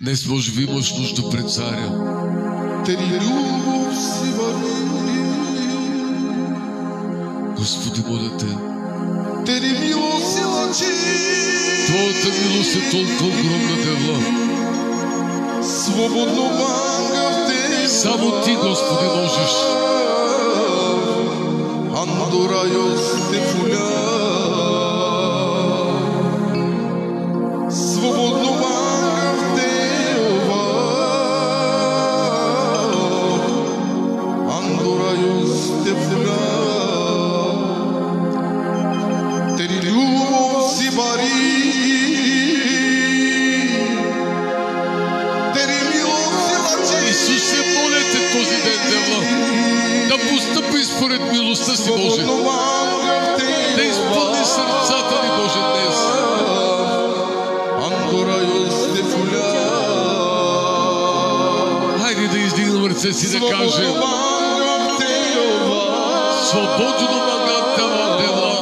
Днес може би имаш нужда пред Царя. Господи, моля Те, Твоята милост е толкова огромна, Девла. Само Ти, Господи, можеш. Исусе, моля Те този ден, Девла, да постъпи според милостта си, Боже. Да изпълни сърцата ни, Боже, днес. Хайде да издигнем ръце си да кажем: свободно магата на Девла.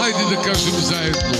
Хайде да кажем заедно.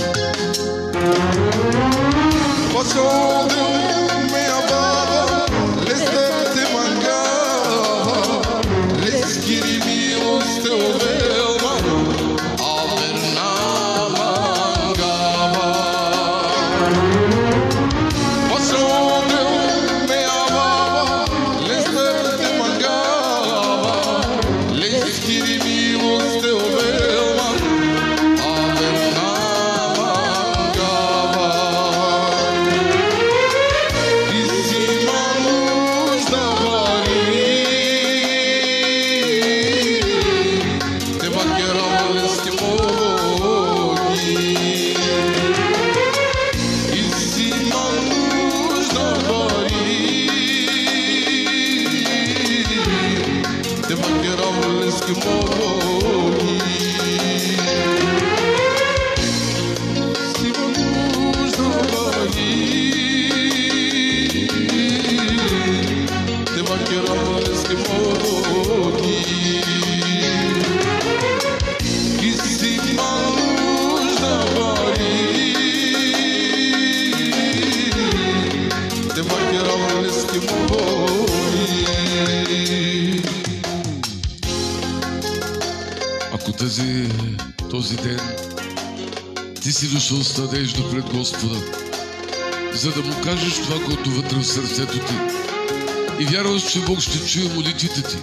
този ден ти си дошъл с надежда пред Господа, за да му кажеш това, което вътре в сърцето ти. И вярваш, че Бог ще чуе молитвите ти.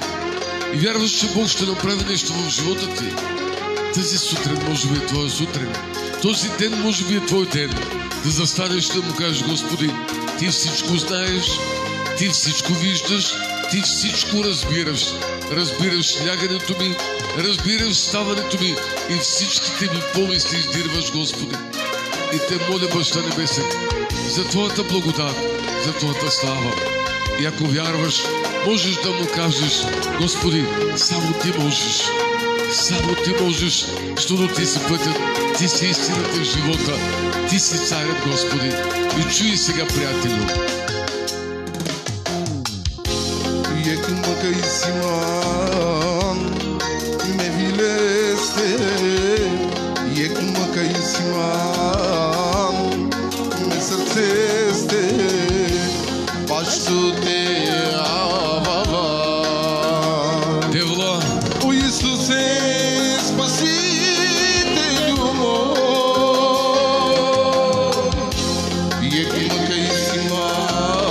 И вярваш, че Бог ще направи нещо в живота ти. Тази сутрин може би е твоя сутрин. Този ден може би е твой ден. Да застанеш да му кажеш: Господи, ти всичко знаеш, ти всичко виждаш, ти всичко разбираш. Разбираш лягането ми, разбираш ставането ми и всичките ми помисли издирваш, Господи. И те моля, Баща Небесен, за Твоята благодат, за Твоята слава. И ако вярваш, можеш да му кажеш: Господи, само Ти можеш. Само Ти можеш, защото Ти си пътят, Ти си истината в живота, Ти си царят, Господи. И чуй сега, приятелю. Me vileste, e cum că isiman, me sărțeste, paștu-te avava. Devla, O Iisuse, Spasitelul meu, e cum că isiman,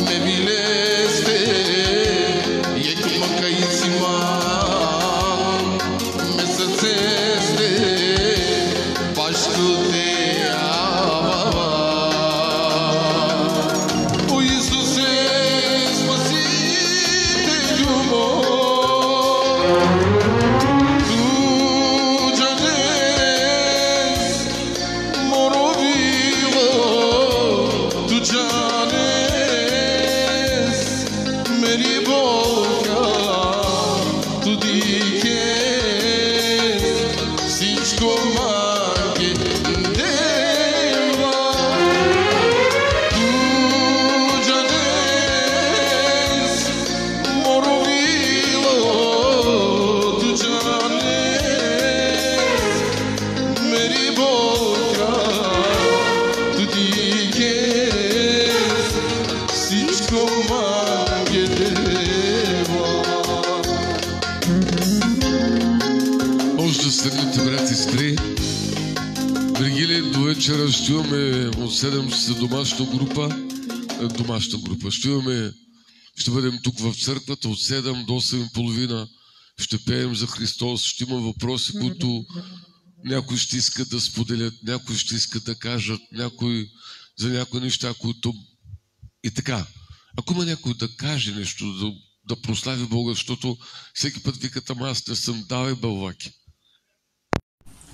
me vileste, e cum că isiman, me sărțeste, paștu-te avava. O Iisuse, Spasitelul meu, Tu ce-anes morovilă, Tu ce-anes meriboca, Tu dices всичко манке дева. Tu ce-anes morovilă, Tu ce-anes meriboca, Tu dices всичко манке дева. може да седнете, брат и сестри. Вергилий, до вечера ще имаме от 7 часа домашна група. Ще бъдем тук в църквата от 7 до 8:30. Ще пеем за Христос. Ще има въпроси, които някои ще искат да споделят, някои ще искат да кажат, някои за някои неща, които... И така, ако има някой да каже нещо, да прослави Бога, защото всеки път викат: ама аз не съм, давай бълваки.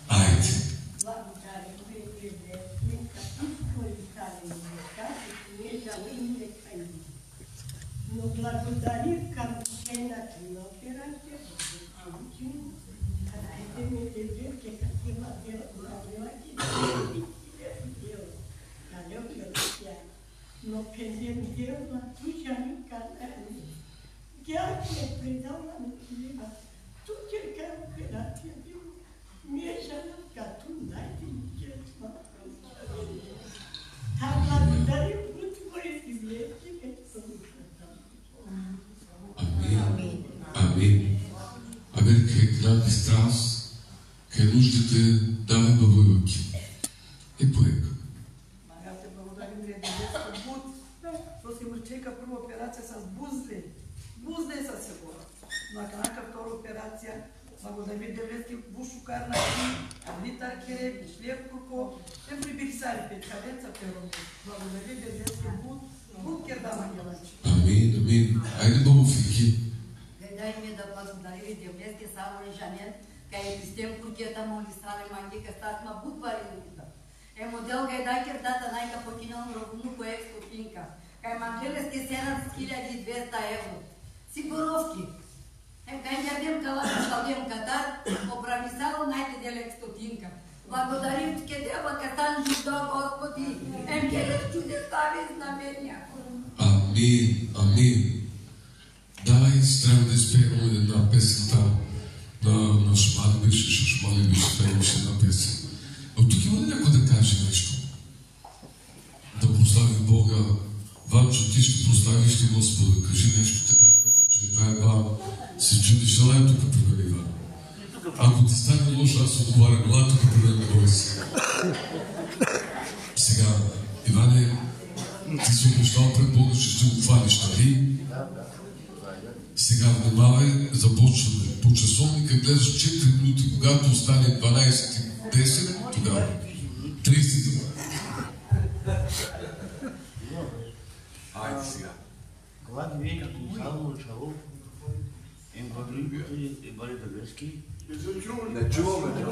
Айде. Но благодарим към жената на операция, дайте ми девятки, какива делати, но пензем делна, тучани канали. Тя е предала на това, тучерка операция, мешана като най-интересна. Та благодарим, отвори си виеки, Амин. Абе, какви страст, къде нуждите, давай бъбойки. И поека. Аз те благодарим за детска буд, що си му чека първа операция с бузли. Бузли са сигурно. Но ако втора операция, благодарим девлетки бушукар на литър кере, шлеп куко, те прибирисали пет кадеца пером. Благодарим девлетки буд, буд кердама гелачи. Амин, амин. Айде бабофики. Дай ми да благодари девлетки само и Жанет, кай систем кукета моли стране манги, кастат ма буд варилита. Модел дай кердата найка покинал ровну по екстопинка. Кай манглелески 7200 евро. Сигуровки. Кай ядем калата шалдем катар, оправисало най-теделек стотинка. Благодарим ти дева катан жидо, Господи. Келеш чудеса и знамения. Амин, амин. Давай трябва да изпеем една песента на Шмали беше пеемше една песен. А тук има ли някой да каже нещо? Да прослави Бога. Ванчо, ти ще прославиш ли Господа? Кажи нещо така, че това е ба. Се чудиш, ела тук при мен, Иван. Ако ти стане лошо, аз отговарям. Ела тук да не бой си. Сега, Иване, ти си обещал пред Бога, че ще го хвалиш, нали? Сега внимавай, започваме. По часовника гледаш 4 минути, когато остане 12:10, тогава. 30. Айде сега. Когато вие като само начало, им говорите и бъде дъгърски. Не чуваме. Не чуваме.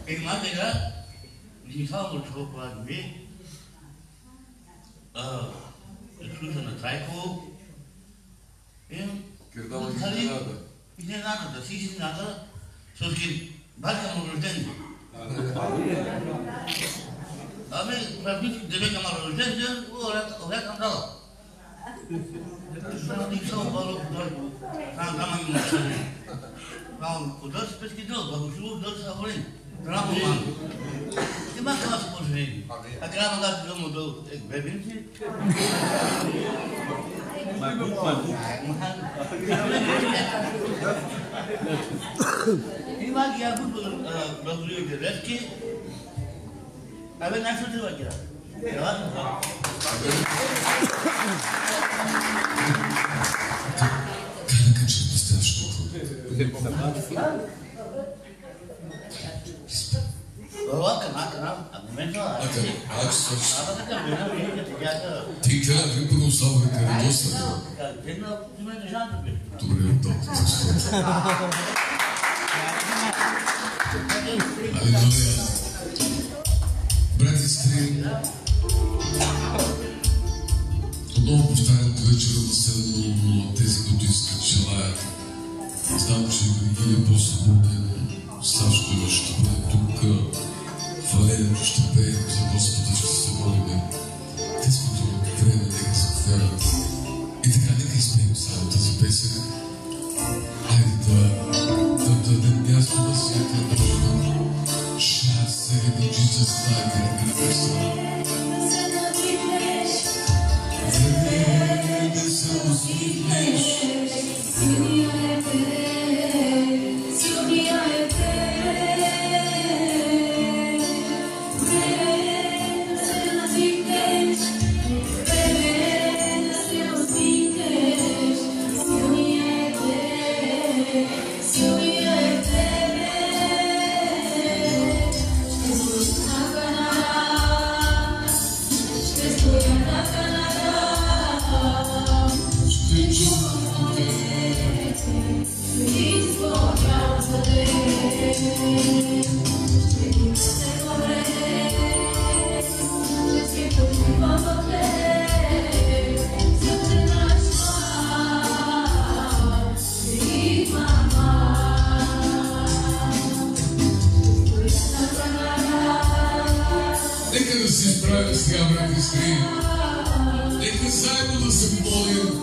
Има сега, ви само начало, когато вие, слуша на Трайко, изненада, си изненада, защото бака на рождение. Ами, правителството девека на рождение, овякам дала. Защото не са обало, там ми начали. Там, куда се пески дъл, благословил дъл са волен. Драмо ман. Има това се пожени. А трябва да се дълмо дъл, бебинци. Има ги я буду благословил девечки. Абе, нашо ти вакира. Как че поставиш толкова? Ти гледа ви първо слава карадоса. Добре, толкова. Алелуя. Брат и сестри, отново повтарям вечера на 7:00 тези, които искат, желаят. Знам, че Вергилий по-свободен, Сашко ще бъде тук, Валерия ще пее за Господа, ще се молим. Тези, които време нека се повярват. И така, нека изпеем само тази песен. Айде да дадем място на Святия Божия. Shall say that Jesus died and Нека да се изправим сега, брат и сестри. Нека заедно да се молим.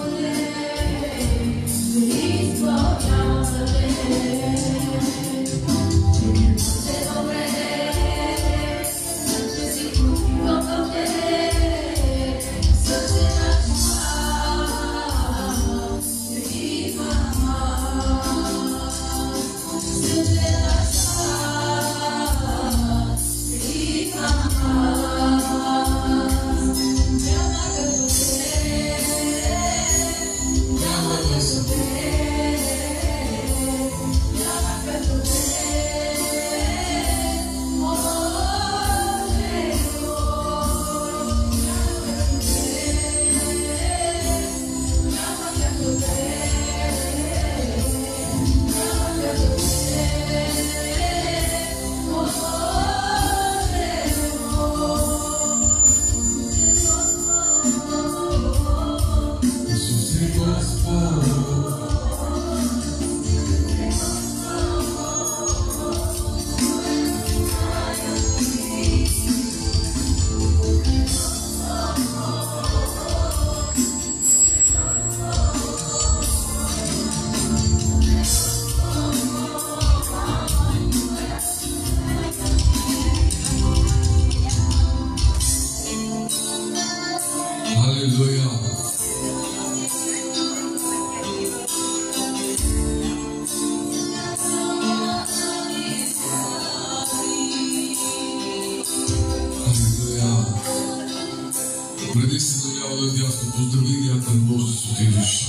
Преди се налява дясно, поздрави някъде, може да се отидеш.